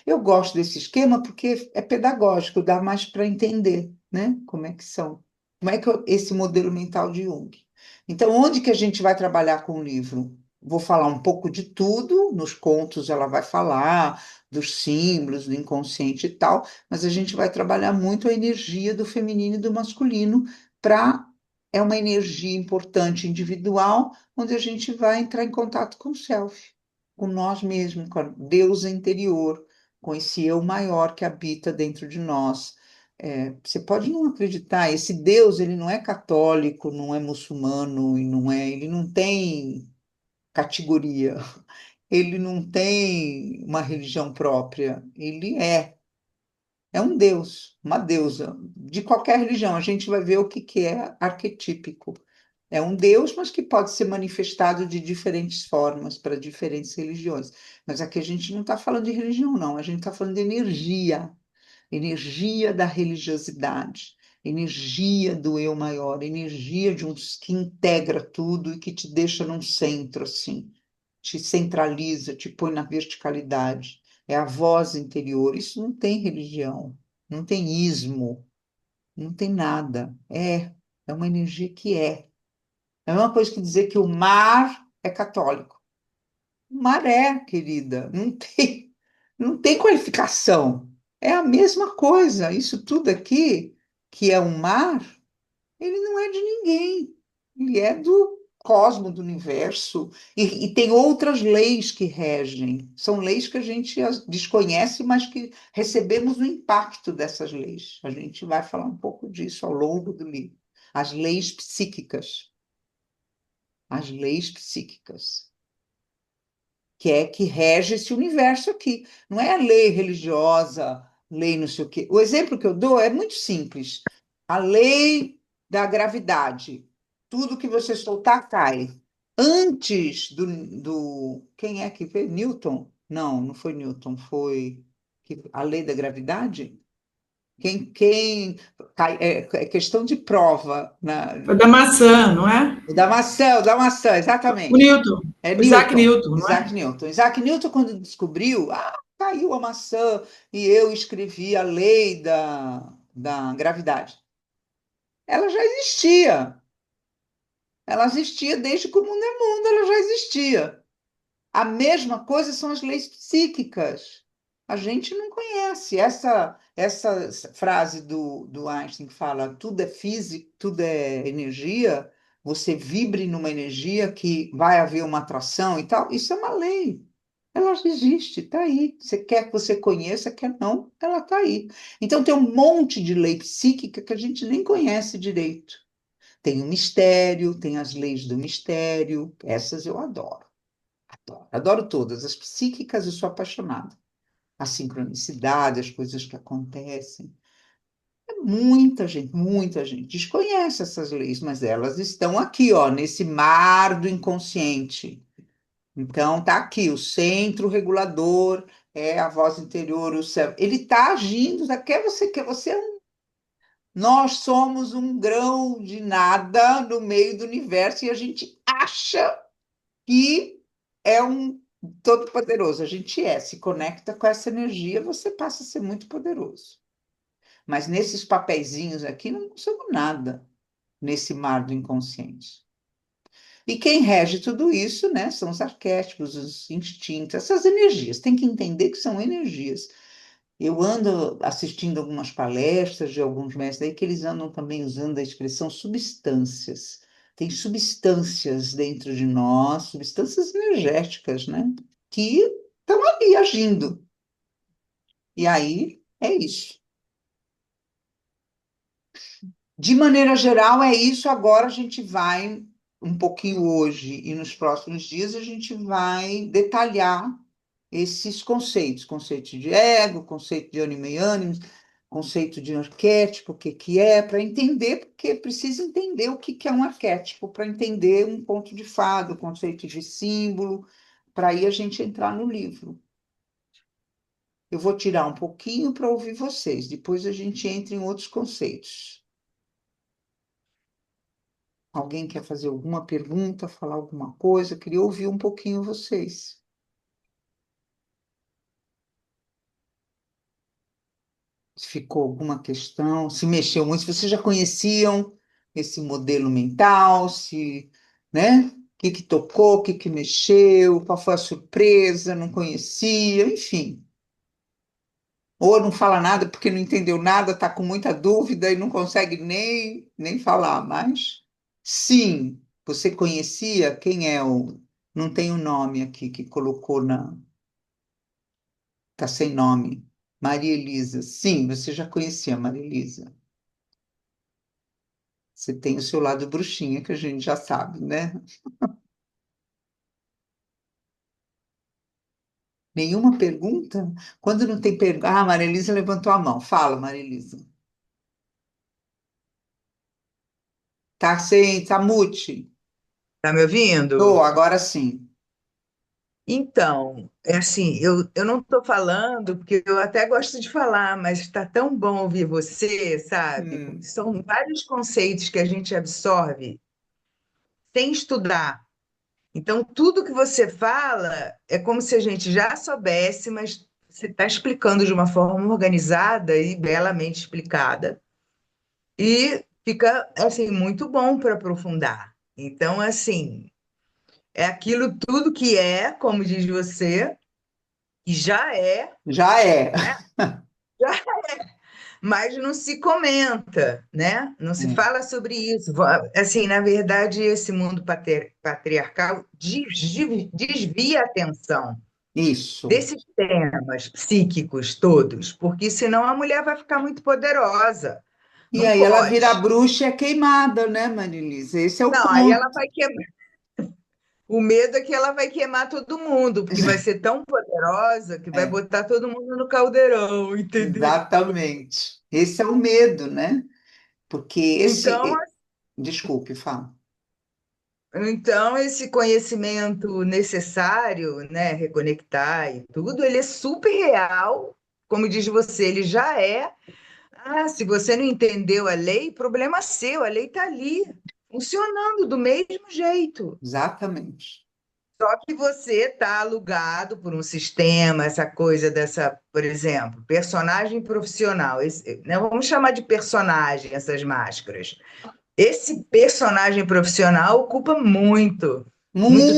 S1: Eu gosto desse esquema porque é pedagógico, dá mais para entender, né? Como é que são. Como é que esse modelo mental de Jung. Então, onde que a gente vai trabalhar com o livro? Vou falar um pouco de tudo, nos contos ela vai falar dos símbolos, do inconsciente e tal, mas a gente vai trabalhar muito a energia do feminino e do masculino para é uma energia importante individual, onde a gente vai entrar em contato com o self, com nós mesmos, com a deusa interior, com esse eu maior que habita dentro de nós. Você pode não acreditar, esse Deus, ele não é católico, não é muçulmano, ele não tem categoria, ele não tem uma religião própria, ele é um Deus, uma deusa, de qualquer religião, a gente vai ver o que que é arquetípico. É um Deus, mas que pode ser manifestado de diferentes formas para diferentes religiões. Mas aqui a gente não está falando de religião, não, a gente está falando de energia, energia da religiosidade, energia do eu maior, energia de um que integra tudo e que te deixa num centro, assim, te centraliza, te põe na verticalidade. É a voz interior. Isso não tem religião, não tem ismo, não tem nada. É uma energia que é. É a mesma coisa que dizer que o mar é católico. Maré, querida, não tem qualificação. É a mesma coisa. Isso tudo aqui, que é um mar, ele não é de ninguém. Ele é do cosmo, do universo. E tem outras leis que regem. São leis que a gente desconhece, mas que recebemos o impacto dessas leis. A gente vai falar um pouco disso ao longo do livro. As leis psíquicas. As leis psíquicas. Que rege esse universo aqui. Não é a lei religiosa, lei não sei o quê. O exemplo que eu dou é muito simples. A lei da gravidade. Tudo que você soltar cai. Antes quem é que fez? Newton? Não, não foi Newton, foi a lei da gravidade? É questão de prova.
S3: Foi da maçã, não é?
S1: O da maçã,
S3: O
S1: exatamente.
S3: Newton,
S1: É
S3: o Isaac
S1: Newton,
S3: Newton, não é?
S1: Isaac Newton. Isaac Newton, quando descobriu, caiu a maçã e eu escrevi a lei da gravidade. Ela já existia. Ela existia desde que o mundo é mundo, ela já existia. A mesma coisa são as leis psíquicas. A gente não conhece. Essa frase do Einstein que fala tudo é físico, tudo é energia, você vibre numa energia que vai haver uma atração e tal, isso é uma lei. Ela existe, está aí. Você quer que você conheça, quer não, ela está aí. Então tem um monte de lei psíquica que a gente nem conhece direito. Tem o mistério, tem as leis do mistério, essas eu adoro. Adoro, adoro todas. As psíquicas eu sou apaixonada. A sincronicidade, as coisas que acontecem. Muita gente desconhece essas leis, mas elas estão aqui, ó, nesse mar do inconsciente. Então, tá aqui, o centro regulador é a voz interior, o céu. Ele está agindo, quer você. Nós somos um grão de nada no meio do universo e a gente acha que é um todo-poderoso. A gente se conecta com essa energia, você passa a ser muito poderoso. Mas nesses papeizinhos aqui não somos nada nesse mar do inconsciente. E quem rege tudo isso, né, são os arquétipos, os instintos, essas energias. Tem que entender que são energias. Eu ando assistindo algumas palestras de alguns mestres aí que eles andam também usando a expressão substâncias. Tem substâncias dentro de nós, substâncias energéticas, né? Que estão ali agindo. E aí é isso. De maneira geral, é isso. Agora a gente vai, um pouquinho hoje e nos próximos dias, a gente vai detalhar esses conceitos, conceito de ego, conceito de ânima e ânimos, conceito de arquétipo, o que que é, para entender, porque precisa entender o que que é um arquétipo, para entender um conto de fada, o conceito de símbolo, para aí a gente entrar no livro. Eu vou tirar um pouquinho para ouvir vocês, depois a gente entra em outros conceitos. Alguém quer fazer alguma pergunta, falar alguma coisa? Eu queria ouvir um pouquinho vocês. Se ficou alguma questão, se mexeu muito, se vocês já conheciam esse modelo mental, se, né? O que que tocou, o que que mexeu, qual foi a surpresa, não conhecia, enfim. Ou não fala nada porque não entendeu nada, está com muita dúvida e não consegue nem falar, mas sim, você conhecia quem é o. Não tem o nome aqui que colocou na. Está sem nome. Maria Elisa. Sim, você já conhecia a Maria Elisa. Você tem o seu lado bruxinha, que a gente já sabe, né? Nenhuma pergunta? Quando não tem pergunta. Ah, Maria Elisa levantou a mão. Fala, Maria Elisa. Tá sem, tá mute.
S4: Tá me
S1: Tô,
S4: ouvindo?
S1: agora sim.
S4: Então, é assim, eu não estou falando porque eu até gosto de falar, mas está tão bom ouvir você, sabe? Porque
S1: Hum,
S4: são vários conceitos que a gente absorve sem estudar. Então, tudo que você fala é como se a gente já soubesse, mas você está explicando de uma forma organizada e belamente explicada. E fica, assim, muito bom para aprofundar. Então, assim, é aquilo tudo que é, como diz você, e já é,
S1: já é.
S4: né? Já- Mas não se comenta, né? Não se
S1: É,
S4: fala sobre isso. Assim, na verdade, esse mundo patriarcal desvia a atenção
S1: isso.
S4: desses temas psíquicos todos, porque senão a mulher vai ficar muito poderosa.
S1: E
S4: Não
S1: aí ela vira
S4: pode.
S1: bruxa e é queimada, né, Marilisa? Esse é o
S4: Não, aí ela
S1: ponto.
S4: vai queimar. O medo é que ela vai queimar todo mundo, porque vai ser tão poderosa que vai
S1: É,
S4: botar todo mundo no caldeirão, entendeu?
S1: exatamente. Esse é o medo, né? Porque
S4: Então,
S1: esse. Desculpe, fala.
S4: Então, esse conhecimento necessário, né, reconectar e tudo, ele é super real. Como diz você, ele já é. Ah, se você não entendeu a lei, problema seu, a lei está ali, funcionando do mesmo jeito.
S1: Exatamente.
S4: Só que você está alugado por um sistema, essa coisa dessa, por exemplo, personagem profissional. Né, vamos chamar de personagem essas máscaras. Esse personagem profissional ocupa muito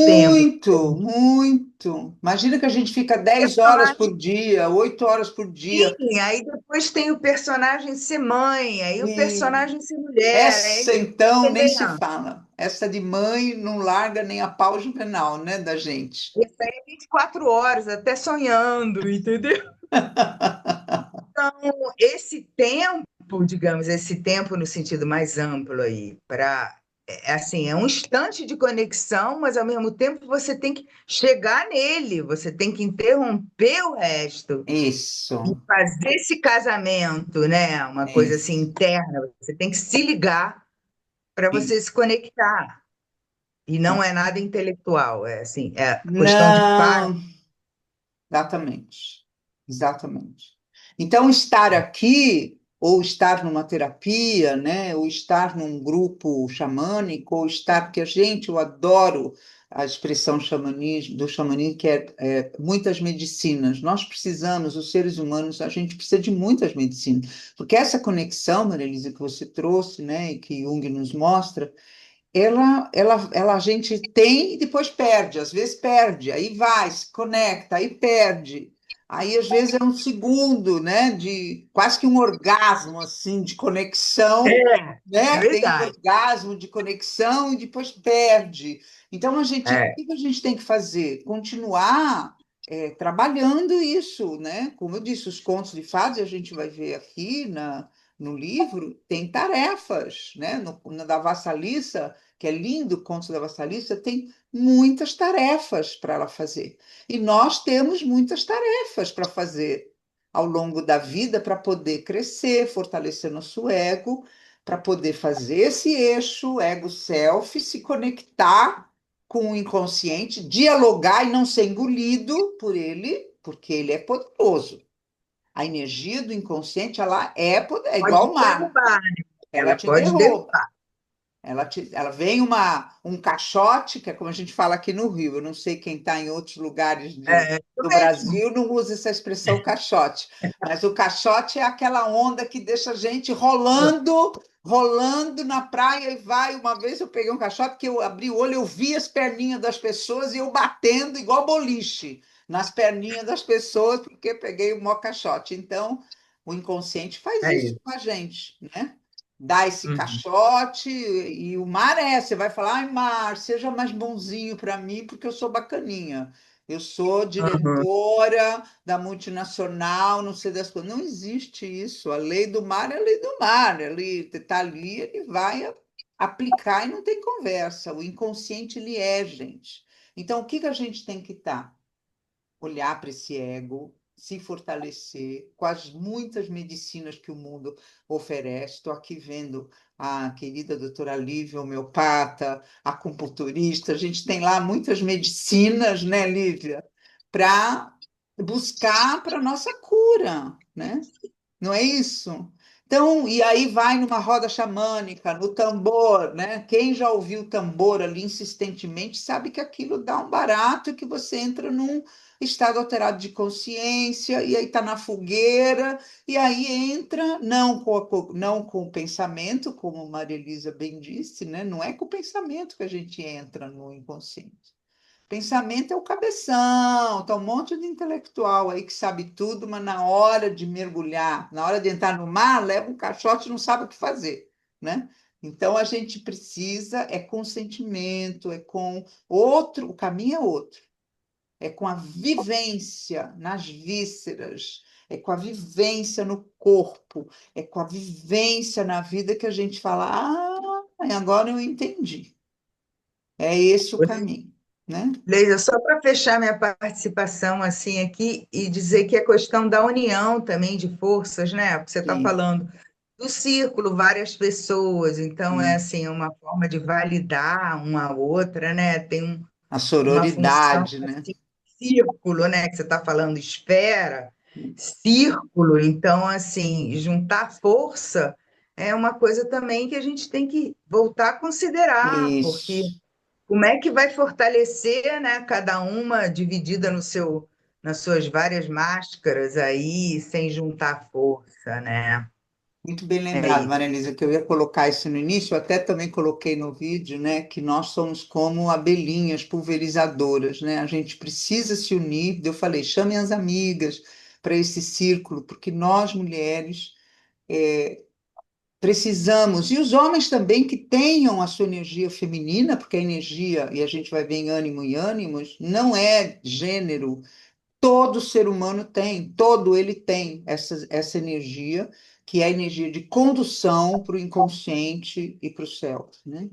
S4: tempo.
S1: Muito, muito. Imagina que a gente fica 10 horas
S4: Personagem,
S1: por dia, 8 horas por dia.
S4: sim, aí depois tem o personagem ser mãe, aí o
S1: E
S4: personagem ser mulher, aí,
S1: essa, então, nem se
S4: entendeu?
S1: fala. Essa de mãe não larga nem a pau juvenal, né, da gente.
S4: Isso aí é 24 horas, até sonhando, entendeu? Então, esse tempo, digamos, esse tempo no sentido mais amplo aí, para, assim, é um instante de conexão, mas ao mesmo tempo você tem que chegar nele, você tem que interromper o resto. E
S1: Isso,
S4: fazer esse casamento, né? Uma coisa assim
S1: isso,
S4: interna, você tem que se ligar para você se
S1: isso.
S4: conectar. E
S1: É.
S4: não é nada intelectual, é assim, é questão de paz.
S1: Não, exatamente, exatamente. Então, estar aqui, ou estar numa terapia, né, ou estar num grupo xamânico, ou estar, porque a gente, eu adoro a expressão xamanismo, do xamanismo, que é muitas medicinas. Nós precisamos, os seres humanos, a gente precisa de muitas medicinas, porque essa conexão, Maria Elisa, que você trouxe, né, e que Jung nos mostra, ela a gente tem e depois perde, às vezes perde, aí vai, se conecta, aí perde. Aí às vezes é um segundo, né, de quase que um orgasmo assim de conexão,
S4: É
S1: né? Tem um
S4: verdade.
S1: orgasmo de conexão e depois perde. Então o
S4: É,
S1: que que a gente tem que fazer? Continuar trabalhando isso, né? Como eu disse, os contos de fadas a gente vai ver aqui no livro, tem tarefas, né? No da Vassalissa, que é lindo o conto da Vassalissa, tem muitas tarefas para ela fazer. E nós temos muitas tarefas para fazer ao longo da vida para poder crescer, fortalecer nosso ego, para poder fazer esse eixo ego-self, se conectar com o inconsciente, dialogar e não ser engolido por ele, porque ele é poderoso. A energia do inconsciente, ela é igual
S4: Pode
S1: ao mar,
S4: derrubar,
S1: ela
S4: ela
S1: te
S4: pode
S1: derruba.
S4: derrubar.
S1: Ela vem um caixote, que é como a gente fala aqui no Rio, eu não sei quem está em outros lugares
S4: É, isso
S1: do
S4: mesmo.
S1: Brasil, não usa essa expressão caixote, mas o caixote é aquela onda que deixa a gente rolando, rolando na praia e vai. Uma vez eu peguei um caixote que eu abri o olho, eu vi as perninhas das pessoas e eu batendo igual boliche nas perninhas das pessoas, porque peguei o maior caixote. Então, o inconsciente faz
S4: É
S1: isso
S4: isso.
S1: com a gente, né? Dá esse
S4: Uhum.
S1: caixote e o mar você vai falar, ai, mar, seja mais bonzinho para mim, porque eu sou bacaninha. Eu sou
S4: Uhum.
S1: diretora da multinacional, não sei das coisas. Não existe isso. A lei do mar é a lei do mar. Ele está ali, ele vai aplicar e não tem conversa. O inconsciente, ele é, gente. Então, o que que a gente tem que estar? Olhar para esse ego, se fortalecer com as muitas medicinas que o mundo oferece. Estou aqui vendo a querida doutora Lívia, homeopata, acupunturista, a gente tem lá muitas medicinas, né, Lívia, para buscar para a nossa cura, né? Não é isso? Então, e aí vai numa roda xamânica, no tambor, né? Quem já ouviu o tambor ali insistentemente sabe que aquilo dá um barato, que você entra num estado alterado de consciência, e aí está na fogueira, e aí entra, não com o pensamento, como Maria Elisa bem disse, né? Não é com o pensamento que a gente entra no inconsciente. Pensamento é o cabeção, tá um monte de intelectual aí que sabe tudo, mas na hora de mergulhar, na hora de entrar no mar, leva um caixote e não sabe o que fazer, né? Então a gente precisa, é com sentimento, é com outro, o caminho é outro, é com a vivência nas vísceras, é com a vivência no corpo, é com a vivência na vida que a gente fala, agora eu entendi. É esse o caminho, né?
S4: Leila, só para fechar minha participação assim aqui e dizer que a questão da união também de forças, né? Porque você está
S1: Sim.
S4: falando do círculo, várias pessoas, então é
S1: Sim.
S4: assim, é uma forma de validar uma a outra, né? Tem
S1: A
S4: uma função
S1: sororidade, né?
S4: assim, círculo, né? Que você está falando esfera, círculo, então assim, juntar força é uma coisa também que a gente tem que voltar a considerar, porque
S1: Isso.
S4: como é que vai fortalecer, né, cada uma dividida no seu, nas suas várias máscaras aí, sem juntar força, né?
S1: Muito bem
S4: É
S1: lembrado,
S4: isso.
S1: Maria Elisa, que eu ia colocar isso no início, eu até também coloquei no vídeo, né, que nós somos como abelhinhas pulverizadoras, né? A gente precisa se unir. Eu falei, chamem as amigas para esse círculo, porque nós mulheres precisamos, e os homens também que tenham a sua energia feminina, porque a energia, e a gente vai ver em ânimo e ânimos, não é gênero. Todo ser humano tem, todo ele tem essa energia, que é a energia de condução para o inconsciente e para o céu, né?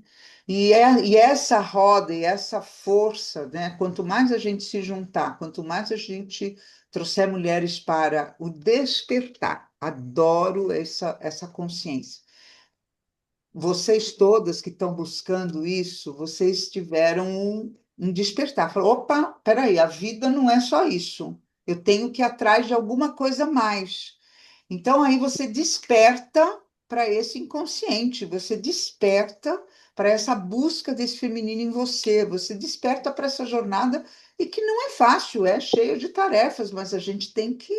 S1: E essa roda e essa força, né? Quanto mais a gente se juntar, quanto mais a gente trouxer mulheres para o despertar, adoro essa consciência. Vocês todas que estão buscando isso, vocês tiveram um despertar. Falou, opa, peraí, a vida não é só isso. Eu tenho que ir atrás de alguma coisa a mais. Então aí você desperta para esse inconsciente, você desperta para essa busca desse feminino em você, você desperta para essa jornada e que não é fácil, é cheia de tarefas, mas a gente tem que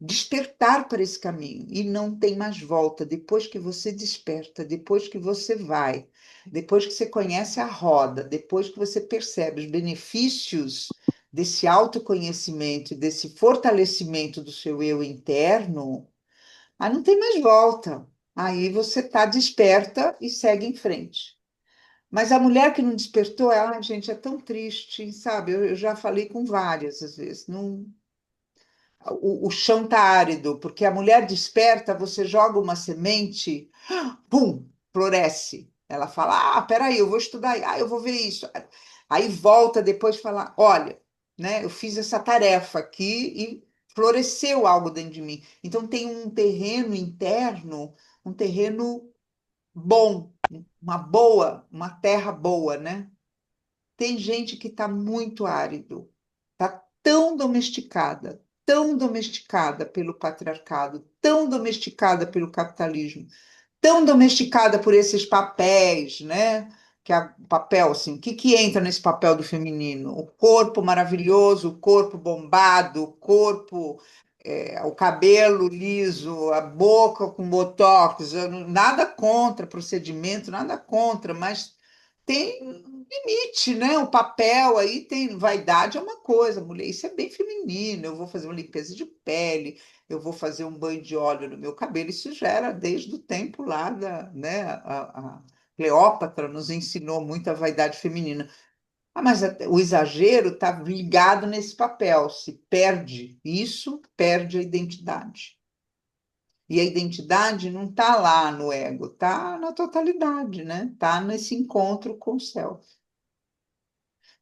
S1: despertar para esse caminho e não tem mais volta. Depois que você desperta, depois que você vai, depois que você conhece a roda, depois que você percebe os benefícios desse autoconhecimento, desse fortalecimento do seu eu interno, aí não tem mais volta. Aí você está desperta e segue em frente. Mas a mulher que não despertou, ela, gente, é tão triste, sabe? Eu já falei com várias às vezes. Não, o chão está árido, porque a mulher desperta, você joga uma semente, pum, floresce. Ela fala: peraí, eu vou estudar, eu vou ver isso. Aí volta depois e fala: olha, né, eu fiz essa tarefa aqui e floresceu algo dentro de mim. Então tem um terreno interno, um terreno bom, uma terra boa, né? Tem gente que está muito árido, está tão domesticada pelo patriarcado, tão domesticada pelo capitalismo, tão domesticada por esses papéis, né? Que é o papel, assim, o que que entra nesse papel do feminino? O corpo maravilhoso, o corpo bombado, o corpo, o cabelo liso, a boca com botox, nada contra procedimento, nada contra, mas tem limite, né? O papel aí tem vaidade é uma coisa, mulher, isso é bem feminino. Eu vou fazer uma limpeza de pele, eu vou fazer um banho de óleo no meu cabelo. Isso já era desde o tempo lá da, né? A Cleópatra nos ensinou muito a vaidade feminina. Mas o exagero está ligado nesse papel. Se perde isso, perde a identidade. E a identidade não está lá no ego, está na totalidade, né? Está nesse encontro com o céu.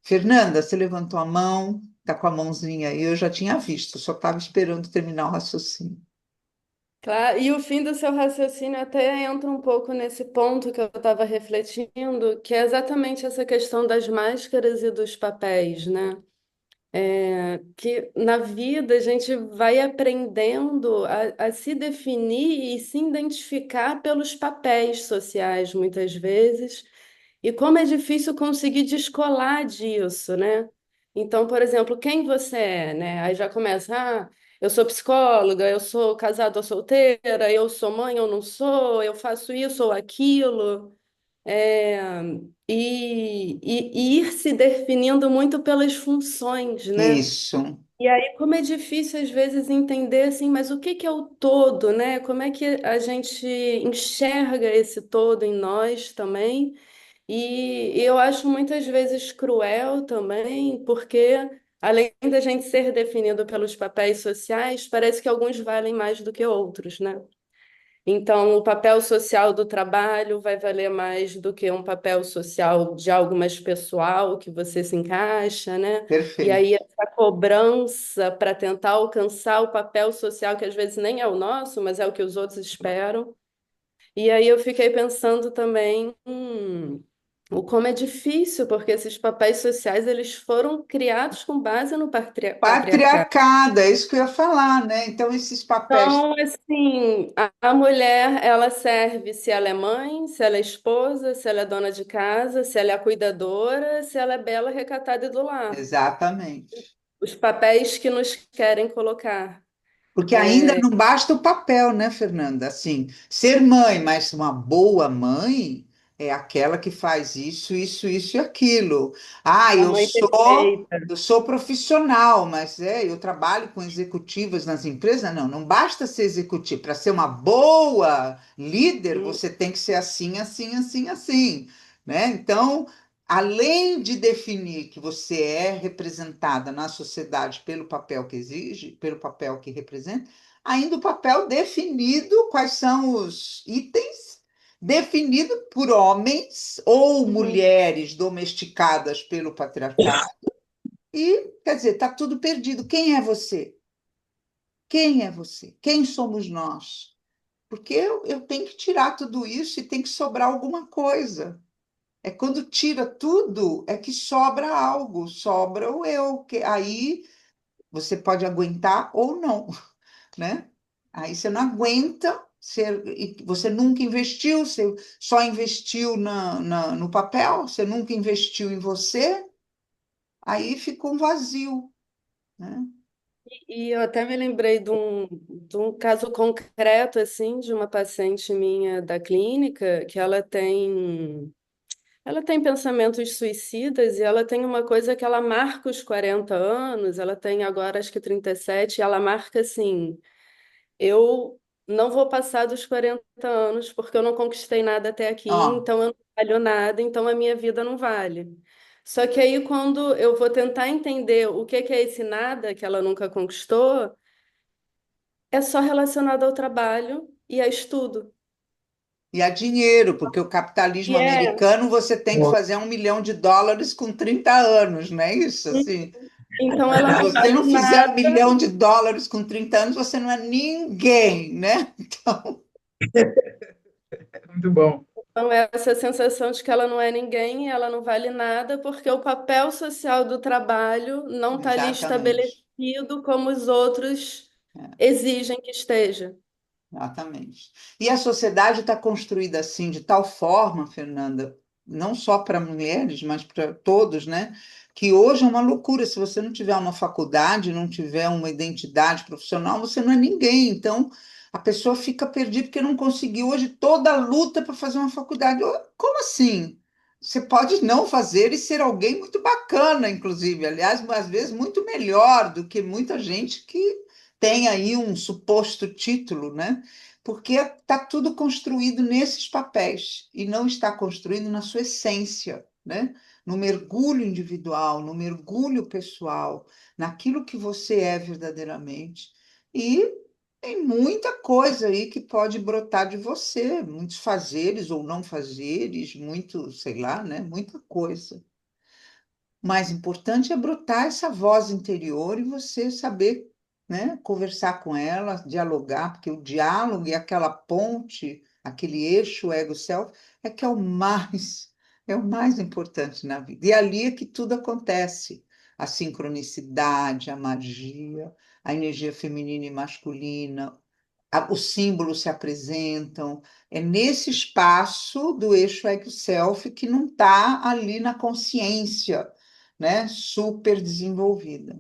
S1: Fernanda, você levantou a mão, está com a mãozinha aí, eu já tinha visto, só estava esperando terminar o raciocínio.
S5: Claro, e o fim do seu raciocínio até entra um pouco nesse ponto que eu estava refletindo, que é exatamente essa questão das máscaras e dos papéis, né? Que na vida a gente vai aprendendo a se definir e se identificar pelos papéis sociais, muitas vezes, e como é difícil conseguir descolar disso, né? Então, por exemplo, quem você é, né? Aí já começa, eu sou psicóloga, eu sou casada ou solteira, eu sou mãe ou não sou, eu faço isso ou aquilo. É, e ir se definindo muito pelas funções, né?
S1: Isso,
S5: E aí, como é difícil às vezes entender assim, mas o que que é o todo, né? Como é que a gente enxerga esse todo em nós também? E eu acho muitas vezes cruel também, porque além da gente ser definido pelos papéis sociais, parece que alguns valem mais do que outros, né? Então, o papel social do trabalho vai valer mais do que um papel social de algo mais pessoal que você se encaixa, né? E
S1: perfeito.
S5: aí, essa cobrança para tentar alcançar o papel social, que às vezes nem é o nosso, mas é o que os outros esperam. E aí, eu fiquei pensando também, o como é difícil, porque esses papéis sociais eles foram criados com base no patriarcado.
S1: Patriarcado, é isso que eu ia falar, né? Então, esses papéis.
S5: Então, assim, a mulher, ela serve se ela é mãe, se ela é esposa, se ela é dona de casa, se ela é a cuidadora, se ela é bela, recatada e do lar.
S1: Exatamente.
S5: Os papéis que nos querem colocar.
S1: Porque ainda não basta o papel, né, Fernanda? Assim, ser mãe, mas uma boa mãe é aquela que faz isso e aquilo.
S5: A mãe perfeita.
S1: Eu sou profissional, mas eu trabalho com executivas nas empresas. Não, não basta ser executivo. Para ser uma boa líder,
S5: Hum,
S1: você tem que ser assim, assim, assim, assim, né? Então, além de definir que você é representada na sociedade pelo papel que exige, pelo papel que representa, ainda o papel definido, quais são os itens, definido por homens ou
S5: uhum.
S1: mulheres domesticadas pelo patriarcado, e, quer dizer, está tudo perdido. Quem é você? Quem é você? Quem somos nós? Porque eu tenho que tirar tudo isso e tem que sobrar alguma coisa. É quando tira tudo, é que sobra algo, sobra o eu, que aí você pode aguentar ou não, né? Aí você não aguenta, você nunca investiu, você só investiu no papel, você nunca investiu em você, aí fica um vazio, né?
S5: E eu até me lembrei de um caso concreto, assim, de uma paciente minha da clínica, que ela tem pensamentos suicidas e ela tem uma coisa que ela marca os 40 anos, ela tem agora acho que 37, e ela marca assim: eu não vou passar dos 40 anos porque eu não conquistei nada até aqui,
S1: Ó,
S5: então eu não valho nada, então a minha vida não vale. Só que aí, quando eu vou tentar entender o que que é esse nada que ela nunca conquistou, é só relacionado ao trabalho e a estudo.
S1: E a dinheiro, porque o capitalismo
S5: E é,
S1: americano você tem que fazer US$ 1 milhão com 30 anos, não é isso? Assim,
S5: então ela
S1: se
S5: não
S1: você
S5: vale
S1: não fizer US$ 1 milhão com 30 anos, você não é ninguém, né? Então,
S4: Muito bom.
S5: Então, essa sensação de que ela não é ninguém, ela não vale nada, porque o papel social do trabalho não está ali
S1: exatamente.
S5: estabelecido como os outros
S1: É.
S5: exigem que esteja.
S1: Exatamente. E a sociedade está construída assim, de tal forma, Fernanda, não só para mulheres, mas para todos, né? Que hoje é uma loucura. Se você não tiver uma faculdade, não tiver uma identidade profissional, você não é ninguém. Então, a pessoa fica perdida porque não conseguiu hoje toda a luta para fazer uma faculdade. Como assim? Você pode não fazer e ser alguém muito bacana, inclusive. Aliás, às vezes muito melhor do que muita gente que tem aí um suposto título, né? Porque está tudo construído nesses papéis e não está construído na sua essência, né? No mergulho individual, no mergulho pessoal, naquilo que você é verdadeiramente. E tem muita coisa aí que pode brotar de você, muitos fazeres ou não fazeres, muito, sei lá, né? Muita coisa. O mais importante é brotar essa voz interior e você saber, né, conversar com ela, dialogar, porque o diálogo e aquela ponte, aquele eixo ego-self, é que é o mais importante na vida. E ali é que tudo acontece. A sincronicidade, a magia, a energia feminina e masculina, os símbolos se apresentam. É nesse espaço do eixo ego-self que não está ali na consciência, né, super desenvolvida.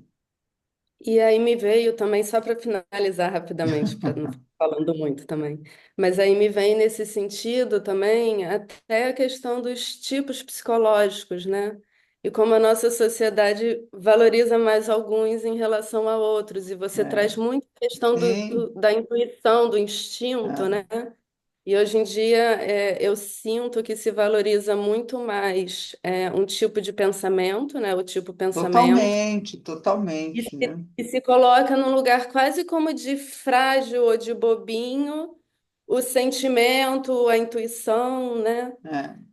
S5: E aí me veio também, só para finalizar rapidamente, para não ficar falando muito também, mas aí me vem nesse sentido também até a questão dos tipos psicológicos, né? E como a nossa sociedade valoriza mais alguns em relação a outros, e você traz
S1: É,
S5: muito a questão
S1: sim,
S5: da intuição, do instinto,
S1: é,
S5: né? E hoje em dia eu sinto que se valoriza muito mais um tipo de pensamento, né? O tipo pensamento
S1: totalmente, totalmente, né?
S5: e se coloca num lugar quase como de frágil ou de bobinho, o sentimento, a intuição, né?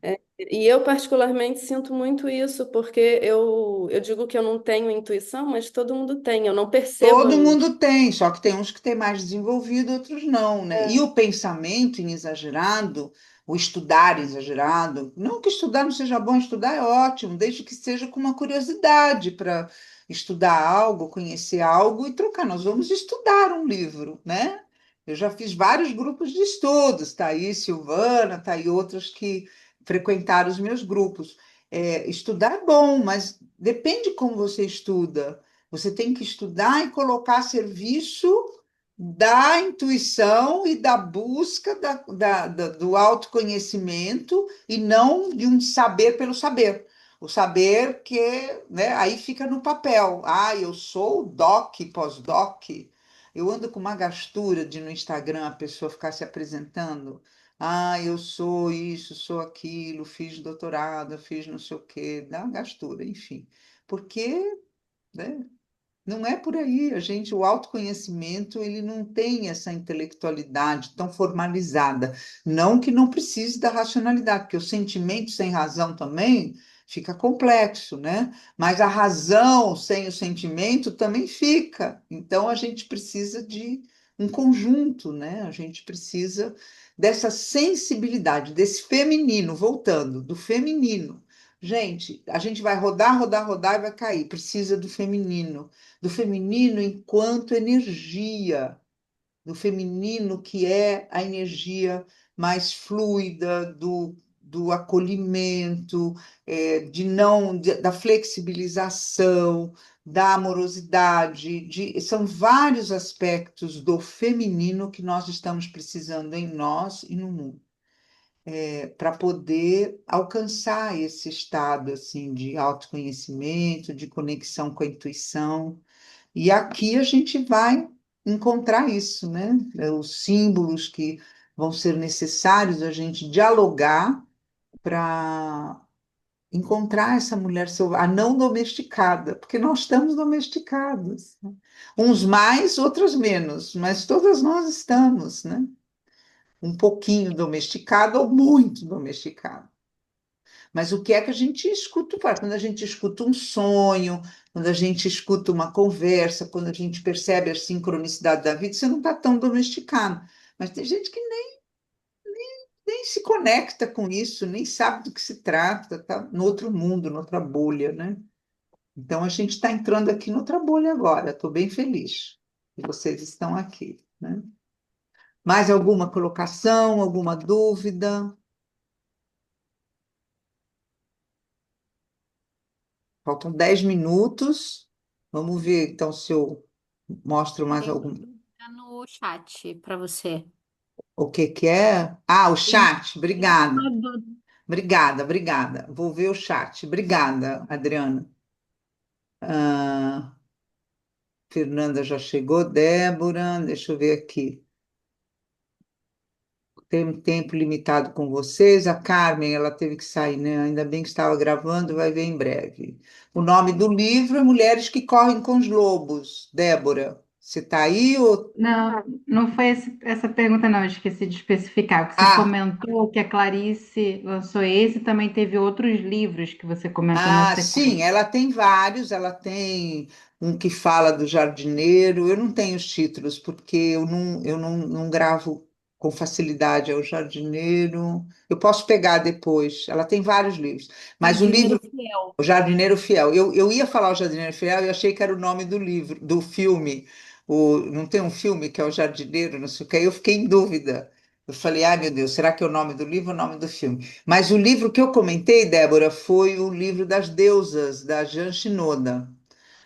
S1: É.
S5: E eu particularmente sinto muito isso, porque eu digo que eu não tenho intuição, mas todo mundo tem, eu não percebo
S1: Todo
S5: ainda.
S1: mundo tem, só que tem uns que têm mais desenvolvido, outros não, né? E o pensamento em exagerado, o estudar em exagerado, não que estudar não seja bom, estudar é ótimo, desde que seja com uma curiosidade para estudar algo, conhecer algo e trocar. Nós vamos estudar um livro, né? Eu já fiz vários grupos de estudos, tá aí Silvana, tá aí outras que frequentaram os meus grupos. É, estudar é bom, mas depende como você estuda. Você tem que estudar e colocar a serviço da intuição e da busca do autoconhecimento e não de um saber pelo saber. O saber que, né, aí fica no papel. Ah, eu sou doc, pós-doc. Eu ando com uma gastura de no Instagram a pessoa ficar se apresentando. Ah, eu sou isso, sou aquilo, fiz doutorado, fiz não sei o quê. Dá uma gastura, enfim. Porque, né? Não é por aí, a gente, o autoconhecimento, ele não tem essa intelectualidade tão formalizada. Não que não precise da racionalidade, porque o sentimento sem razão também fica complexo, né? Mas a razão sem o sentimento também fica. Então a gente precisa de um conjunto, né? A gente precisa dessa sensibilidade, desse feminino, voltando, do feminino. Gente, a gente vai rodar, rodar, rodar e vai cair. Precisa do feminino enquanto energia, do feminino que é a energia mais fluida, do acolhimento, de não, da flexibilização, da amorosidade, são vários aspectos do feminino que nós estamos precisando em nós e no mundo, para poder alcançar esse estado assim de autoconhecimento, de conexão com a intuição. E aqui a gente vai encontrar isso, né? Os símbolos que vão ser necessários a gente dialogar para encontrar essa mulher selvagem, a não domesticada, porque nós estamos domesticados, né? Uns mais, outros menos, mas todas nós estamos, né? Um pouquinho domesticado ou muito domesticado. Mas o que é que a gente escuta? Quando a gente escuta um sonho, quando a gente escuta uma conversa, quando a gente percebe a sincronicidade da vida, você não está tão domesticado. Mas tem gente que nem se conecta com isso, nem sabe do que se trata, está no outro mundo, noutra bolha, né? Então a gente está entrando aqui noutra bolha agora. Estou bem feliz que vocês estão aqui, né? Mais alguma colocação, alguma dúvida? Faltam 10 minutos. Vamos ver então se eu mostro mais
S6: Tem uma
S1: algum.
S6: dúvida no chat para você.
S1: O que que é? Ah, o
S6: Tem
S1: chat. Obrigada.
S6: uma dúvida.
S1: Obrigada, obrigada. Vou ver o chat. Obrigada, Adriana. Ah, Fernanda já chegou. Débora, deixa eu ver aqui. Tem um tempo limitado com vocês. A Carmen, ela teve que sair, né? Ainda bem que estava gravando, vai ver em breve. O nome do livro é Mulheres que Correm com os Lobos. Débora, você está aí ou...
S7: Não, não foi essa pergunta, não, eu esqueci de especificar. Você
S1: Ah,
S7: comentou que a Clarice lançou esse e também teve outros livros que você comentou na
S1: ah, sim,
S7: sequência.
S1: ela tem vários, ela tem um que fala do jardineiro, eu não tenho os títulos, porque eu não gravo com facilidade, é o jardineiro, eu posso pegar depois, ela tem vários livros, mas o
S6: Jardineiro
S1: livro,
S6: Fiel.
S1: o Jardineiro Fiel, eu ia falar o Jardineiro Fiel e achei que era o nome do livro, do filme, não tem um filme que é o Jardineiro, não sei o que, aí eu fiquei em dúvida, eu falei, ai meu Deus, será que é o nome do livro ou o nome do filme? Mas o livro que eu comentei, Débora, foi o livro das deusas, da Jan Shinoda.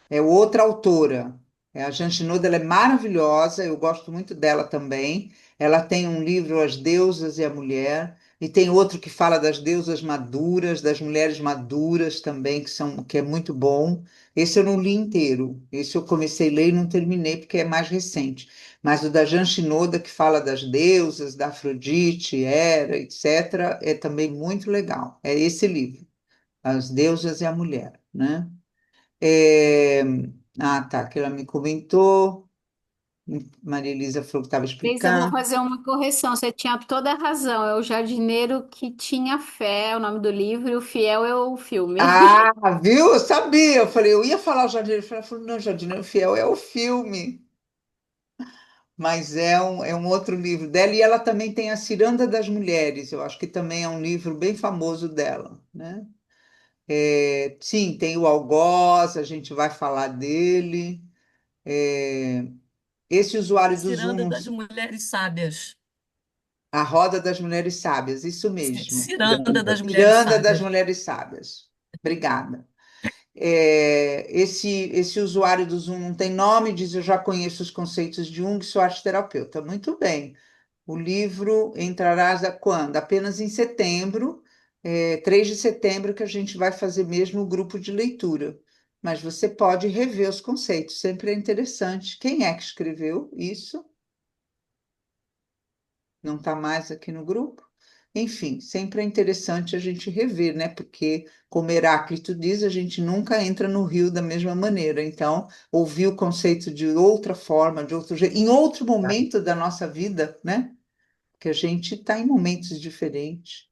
S1: É outra autora. A Jan Shinoda, ela é maravilhosa, eu gosto muito dela também. Ela tem um livro, As Deusas e a Mulher, e tem outro que fala das deusas maduras, das mulheres maduras também, que é muito bom. Esse eu não li inteiro. Esse eu comecei a ler e não terminei, porque é mais recente. Mas o da Jan Shinoda, que fala das deusas, da Afrodite, Hera, etc., é também muito legal. É esse livro, As Deusas e a Mulher, né? É, Ah, tá, que ela me comentou. Maria Elisa falou que estava
S6: Cris, eu vou
S1: explicando.
S6: fazer uma correção. Você tinha toda a razão. É o Jardineiro que tinha fé, é o nome do livro, e o Fiel é o filme.
S1: Ah, viu? Eu sabia. Eu falei, eu ia falar o Jardineiro. Ela falou, não, Jardineiro Fiel é o filme, mas é um outro livro dela. E ela também tem A Ciranda das Mulheres. Eu acho que também é um livro bem famoso dela, né? Sim, tem o Algoz, a gente vai falar dele. É, Esse usuário do
S8: Ciranda
S1: Zoom,
S8: das Mulheres Sábias.
S1: A Roda das Mulheres Sábias, isso mesmo.
S8: Ciranda das Mulheres
S1: Miranda das
S8: Sábias.
S1: Mulheres Sábias. Obrigada. Esse usuário do Zoom não tem nome, diz eu já conheço os conceitos de Jung, sou arteterapeuta. Muito bem. O livro entrará quando? Apenas em setembro, 3 de setembro, que a gente vai fazer mesmo o grupo de leitura. Mas você pode rever os conceitos, sempre é interessante. Quem é que escreveu isso? Não está mais aqui no grupo? Enfim, sempre é interessante a gente rever, né? Porque, como Heráclito diz, a gente nunca entra no rio da mesma maneira. Então, ouvir o conceito de outra forma, de outro jeito, em outro momento da nossa vida, né? Porque a gente está em momentos diferentes.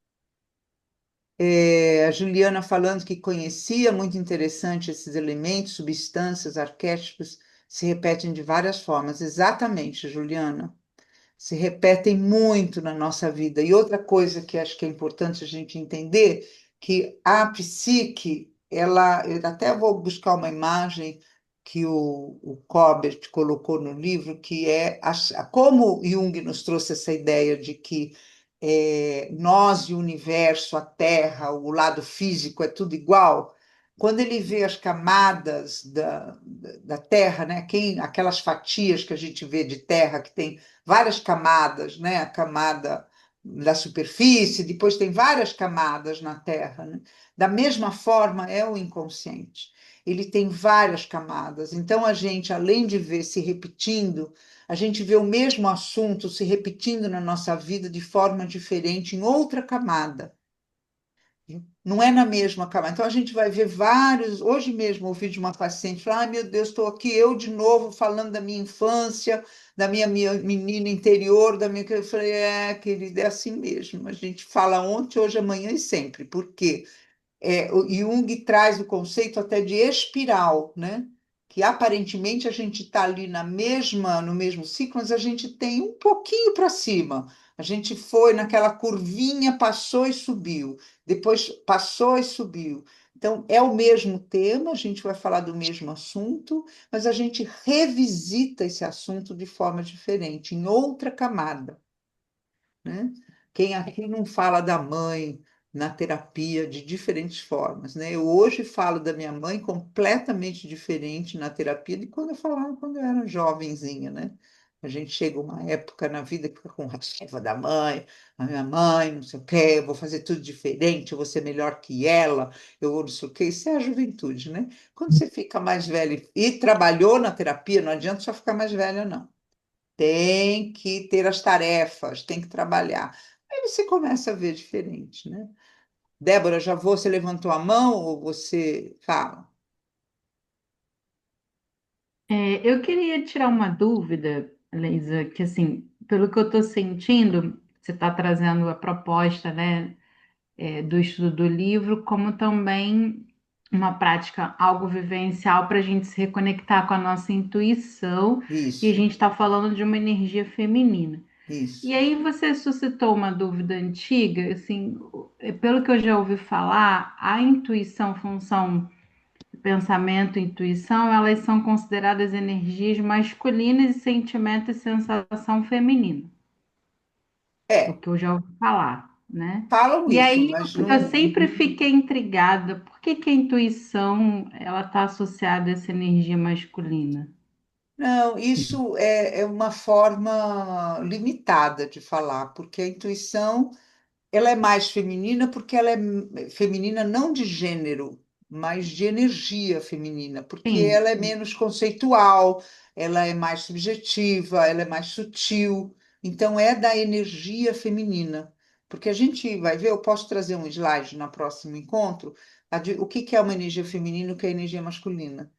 S1: A Juliana falando que conhecia, muito interessante esses elementos, substâncias, arquétipos, se repetem de várias formas. Exatamente, Juliana, se repetem muito na nossa vida. E outra coisa que acho que é importante a gente entender, que a psique, eu até vou buscar uma imagem que o Colbert colocou no livro, que é como Jung nos trouxe essa ideia de que nós e o universo, a Terra, o lado físico é tudo igual. Quando ele vê as camadas da Terra, né, aquelas fatias que a gente vê de terra que tem várias camadas, né? A camada da superfície, depois tem várias camadas na Terra, né? Da mesma forma é o inconsciente. Ele tem várias camadas. Então a gente, além de ver se repetindo, a gente vê o mesmo assunto se repetindo na nossa vida de forma diferente em outra camada. Não é na mesma camada. Então a gente vai ver vários. Hoje mesmo ouvi de uma paciente falar: ai meu Deus, estou aqui eu de novo falando da minha infância, da minha menina interior, da minha. Eu falei: é, querida, é assim mesmo. A gente fala ontem, hoje, amanhã e sempre. Por quê? O Jung traz o conceito até de espiral, né? Que aparentemente a gente está ali no mesmo ciclo, mas a gente tem um pouquinho para cima. A gente foi naquela curvinha, passou e subiu, depois passou e subiu. Então, é o mesmo tema, a gente vai falar do mesmo assunto, mas a gente revisita esse assunto de forma diferente, em outra camada, né? Quem aqui não fala da mãe na terapia de diferentes formas, né? Eu hoje falo da minha mãe completamente diferente na terapia de quando eu falava quando eu era jovenzinha, né? A gente chega uma época na vida que fica com raiva da mãe, a minha mãe, não sei o quê, eu vou fazer tudo diferente, eu vou ser melhor que ela, eu vou não sei o quê. Isso é a juventude, né? Quando você fica mais velha e trabalhou na terapia, não adianta só ficar mais velha, não. Tem que ter as tarefas, tem que trabalhar. Aí você começa a ver diferente, né? Débora, já você levantou a mão ou você fala?
S7: Eu queria tirar uma dúvida, Leisa, que assim, pelo que eu estou sentindo, você está trazendo a proposta, né, do estudo do livro, como também uma prática, algo vivencial para a gente se reconectar com a nossa intuição, e a
S1: Isso,
S7: gente está falando de uma energia feminina. E
S1: isso.
S7: aí você suscitou uma dúvida antiga, assim, pelo que eu já ouvi falar, a intuição, função, pensamento e intuição, elas são consideradas energias masculinas e sentimento e sensação feminina, o
S1: É,
S7: que eu já ouvi falar, né?
S1: falam
S7: E
S1: isso,
S7: aí
S1: mas
S7: eu
S1: não.
S7: sempre fiquei intrigada, por que que a intuição ela está associada a essa energia masculina?
S1: Não, isso é uma forma limitada de falar, porque a intuição ela é mais feminina porque ela é feminina não de gênero, mas de energia feminina, porque
S7: Sim.
S1: ela é menos conceitual, ela é mais subjetiva, ela é mais sutil. Então é da energia feminina. Porque a gente vai ver, eu posso trazer um slide no próximo encontro, o que que é uma energia feminina e o que é energia masculina,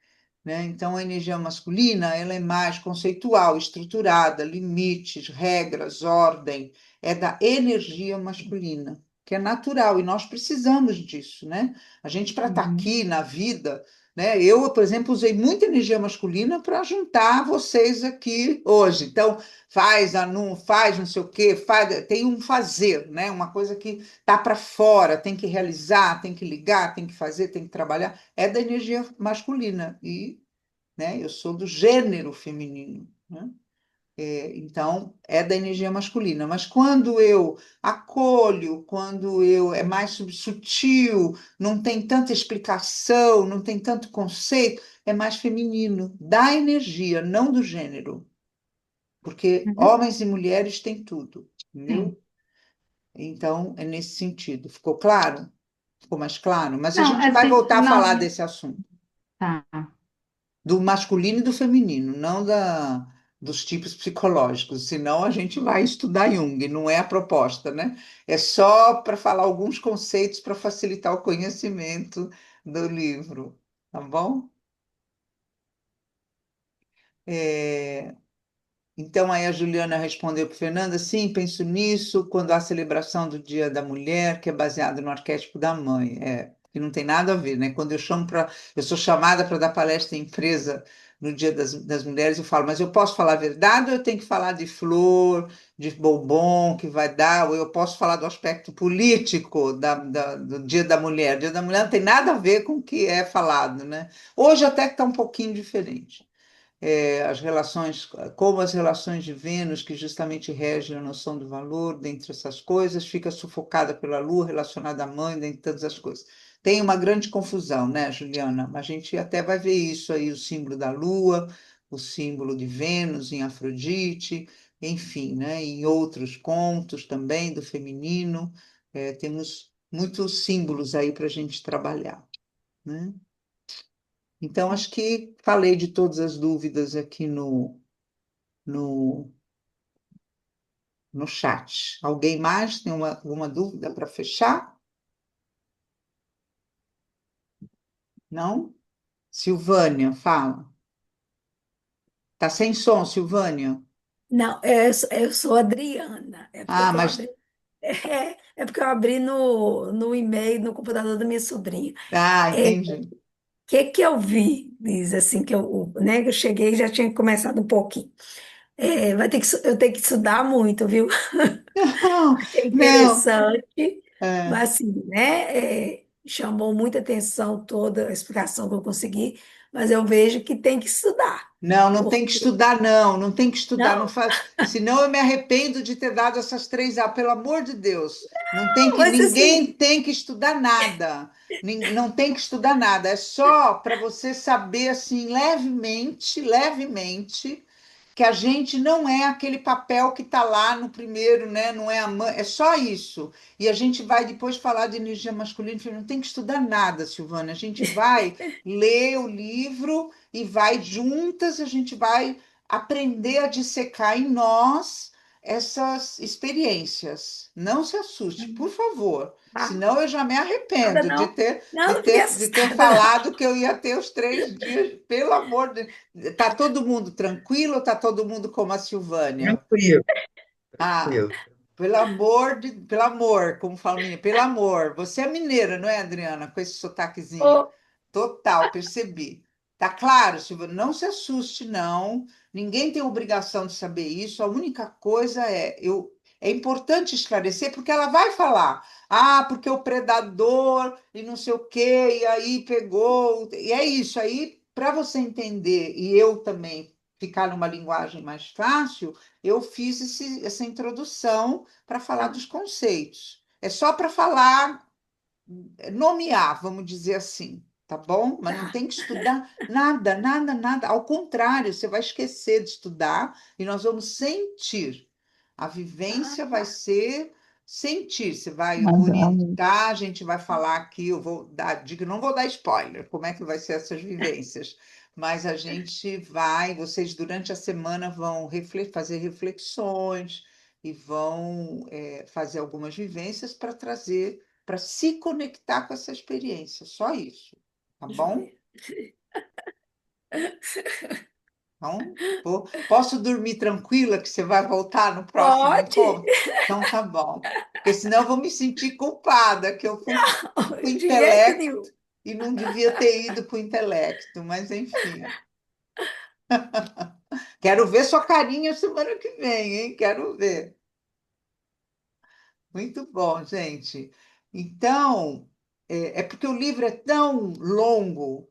S1: né? Então, a energia masculina, ela é mais conceitual, estruturada, limites, regras, ordem, é da energia masculina, que é natural, e nós precisamos disso, né? A gente, para estar
S7: Uhum.
S1: aqui na vida, né? Eu, por exemplo, usei muita energia masculina para juntar vocês aqui hoje. Então, faz, não sei o quê, faz, tem um fazer, né? Uma coisa que tá para fora, tem que realizar, tem que ligar, tem que fazer, tem que trabalhar, é da energia masculina. E, né, eu sou do gênero feminino, né? Então, é da energia masculina. Mas quando eu acolho, quando eu é mais sutil, não tem tanta explicação, não tem tanto conceito, é mais feminino, da energia, não do gênero. Porque
S7: Uhum.
S1: homens e mulheres têm tudo,
S7: Sim.
S1: entendeu? Então, é nesse sentido. Ficou claro? Ficou mais claro? Mas a
S7: Não,
S1: gente vai
S7: assim,
S1: voltar a
S7: não,
S1: falar desse assunto.
S7: tá.
S1: Do masculino e do feminino, não dos tipos psicológicos, senão a gente vai estudar Jung, não é a proposta, né? É só para falar alguns conceitos para facilitar o conhecimento do livro, tá bom? É, Então, aí a Juliana respondeu para Fernanda, sim, penso nisso quando há a celebração do Dia da Mulher, que é baseado no arquétipo da mãe. Que não tem nada a ver, né? Quando eu sou chamada para dar palestra em empresa no Dia das Mulheres, eu falo, mas eu posso falar a verdade ou eu tenho que falar de flor, de bombom que vai dar, ou eu posso falar do aspecto político do Dia da Mulher? O Dia da Mulher não tem nada a ver com o que é falado, né? Hoje até que está um pouquinho diferente. As relações, como as relações de Vênus, que justamente regem a noção do valor, dentre essas coisas, fica sufocada pela Lua, relacionada à mãe, dentre todas as coisas. Tem uma grande confusão, né, Juliana? A gente até vai ver isso aí, o símbolo da Lua, o símbolo de Vênus em Afrodite, enfim, né, em outros contos também do feminino, temos muitos símbolos aí para a gente trabalhar, né? Então, acho que falei de todas as dúvidas aqui no, no chat. Alguém mais tem alguma dúvida para fechar? Não? Silvânia, fala. Tá sem som, Silvânia?
S9: Não, eu sou Adriana. É porque
S1: Ah,
S9: eu
S1: mas.
S9: abri, é porque eu abri no e-mail, no computador da minha sobrinha.
S1: Ah,
S9: É, o
S1: entendi.
S9: que eu vi, diz assim, né, que eu cheguei e já tinha começado um pouquinho. Eu tenho que estudar muito, viu?
S1: Não,
S9: Achei
S1: não.
S9: interessante,
S1: É.
S9: mas assim, né? Chamou muita atenção toda a explicação que eu consegui, mas eu vejo que tem que estudar,
S1: Não, não tem que
S9: porque
S1: estudar, não, não tem que estudar, não
S9: não,
S1: faz, senão eu me arrependo de ter dado essas 3 A, pelo amor de Deus. Não tem que,
S9: mas
S1: ninguém
S9: assim,
S1: tem que estudar nada. Não tem que estudar nada, é só para você saber assim levemente, levemente que a gente não é aquele papel que está lá no primeiro, né? Não é a mãe, é só isso. E a gente vai depois falar de energia masculina e feminina. Não tem que estudar nada, Silvana. A gente vai ler o livro e vai juntas, a gente vai aprender a dissecar em nós essas experiências. Não se assuste, por favor.
S9: ah,
S1: Senão eu já me
S9: nada
S1: arrependo
S9: não, não,
S1: de
S9: não fiquei
S1: ter, de ter
S9: assustada, não.
S1: falado que eu ia ter os 3 dias. Pelo amor de Tá todo mundo tranquilo ou tá todo mundo como a Silvânia?
S4: Tranquilo,
S1: Ah,
S4: tranquilo.
S1: pelo amor, como fala o menino, pelo amor. Você é mineira, não é, Adriana? Com esse sotaquezinho.
S9: Ô,
S1: Total, percebi. Tá claro, Silvana, não se assuste, não. Ninguém tem obrigação de saber isso. A única coisa é importante esclarecer, porque ela vai falar. Ah, porque o predador e não sei o quê, e aí pegou. E é isso. Aí, para você entender, e eu também ficar numa linguagem mais fácil, eu fiz essa introdução para falar dos conceitos. É só para falar, nomear, vamos dizer assim, tá bom? Mas não
S9: tá,
S1: tem que estudar nada, nada, nada. Ao contrário, você vai esquecer de estudar e nós vamos sentir. A
S9: ah,
S1: vivência vai
S9: tá.
S1: ser sentir. Você vai
S2: Mas,
S1: orientar, a gente vai falar aqui, eu vou dar dica, não vou dar spoiler, como é que vai ser essas vivências. Mas a gente vai, vocês durante a semana vão fazer reflexões e vão fazer algumas vivências para trazer para se conectar com essa experiência, só isso, tá bom?
S9: Joia.
S1: Então, posso dormir tranquila que você vai voltar no próximo
S9: Pode,
S1: encontro? Então, tá bom. Porque senão eu vou me sentir culpada, que eu fui para o
S9: de jeito
S1: intelecto
S9: nenhum.
S1: e não devia ter ido para o intelecto, mas enfim. Quero ver sua carinha semana que vem, hein? Quero ver. Muito bom, gente. Então, é porque o livro é tão longo,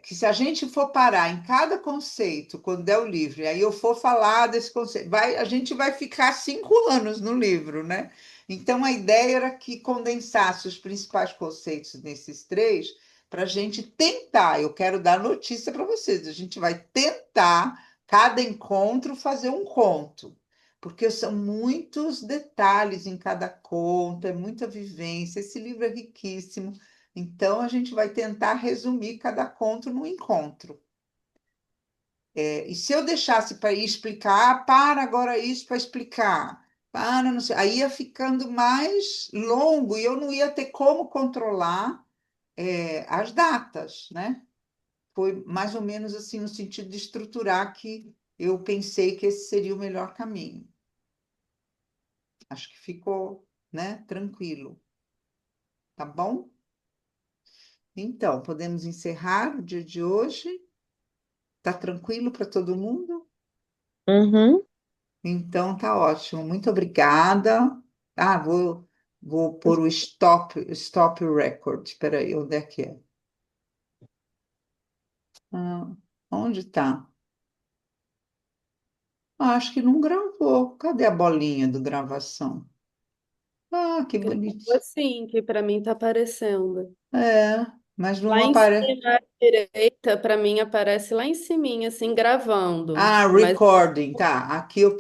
S1: que se a gente for parar em cada conceito, quando der o livro, e aí eu for falar desse conceito, a gente vai ficar 5 anos no livro, né? Então, a ideia era que condensasse os principais conceitos nesses 3, para a gente tentar. Eu quero dar notícia para vocês, a gente vai tentar, cada encontro, fazer um conto porque são muitos detalhes em cada conto, é muita vivência. Esse livro é riquíssimo. Então, a gente vai tentar resumir cada conto no encontro. E se eu deixasse para ir explicar, para agora isso para explicar, para não sei, aí ia ficando mais longo e eu não ia ter como controlar, as datas, né? Foi mais ou menos assim no sentido de estruturar que eu pensei que esse seria o melhor caminho. Acho que ficou, né, tranquilo, tá bom? Então, podemos encerrar o dia de hoje? Tá tranquilo para todo mundo?
S2: uhum.
S1: Então, tá ótimo. Muito obrigada. Ah, vou pôr o stop record. Espera aí, onde é que é? Ah, onde tá? Ah, acho que não gravou. Cadê a bolinha do gravação? Ah, que bonitinho.
S5: Assim, que para mim tá aparecendo.
S1: É, mas não
S5: Lá em
S1: aparece.
S5: cima à direita, para mim aparece lá em ciminha, assim, gravando.
S1: Ah,
S5: Mas
S1: recording, tá. Aqui eu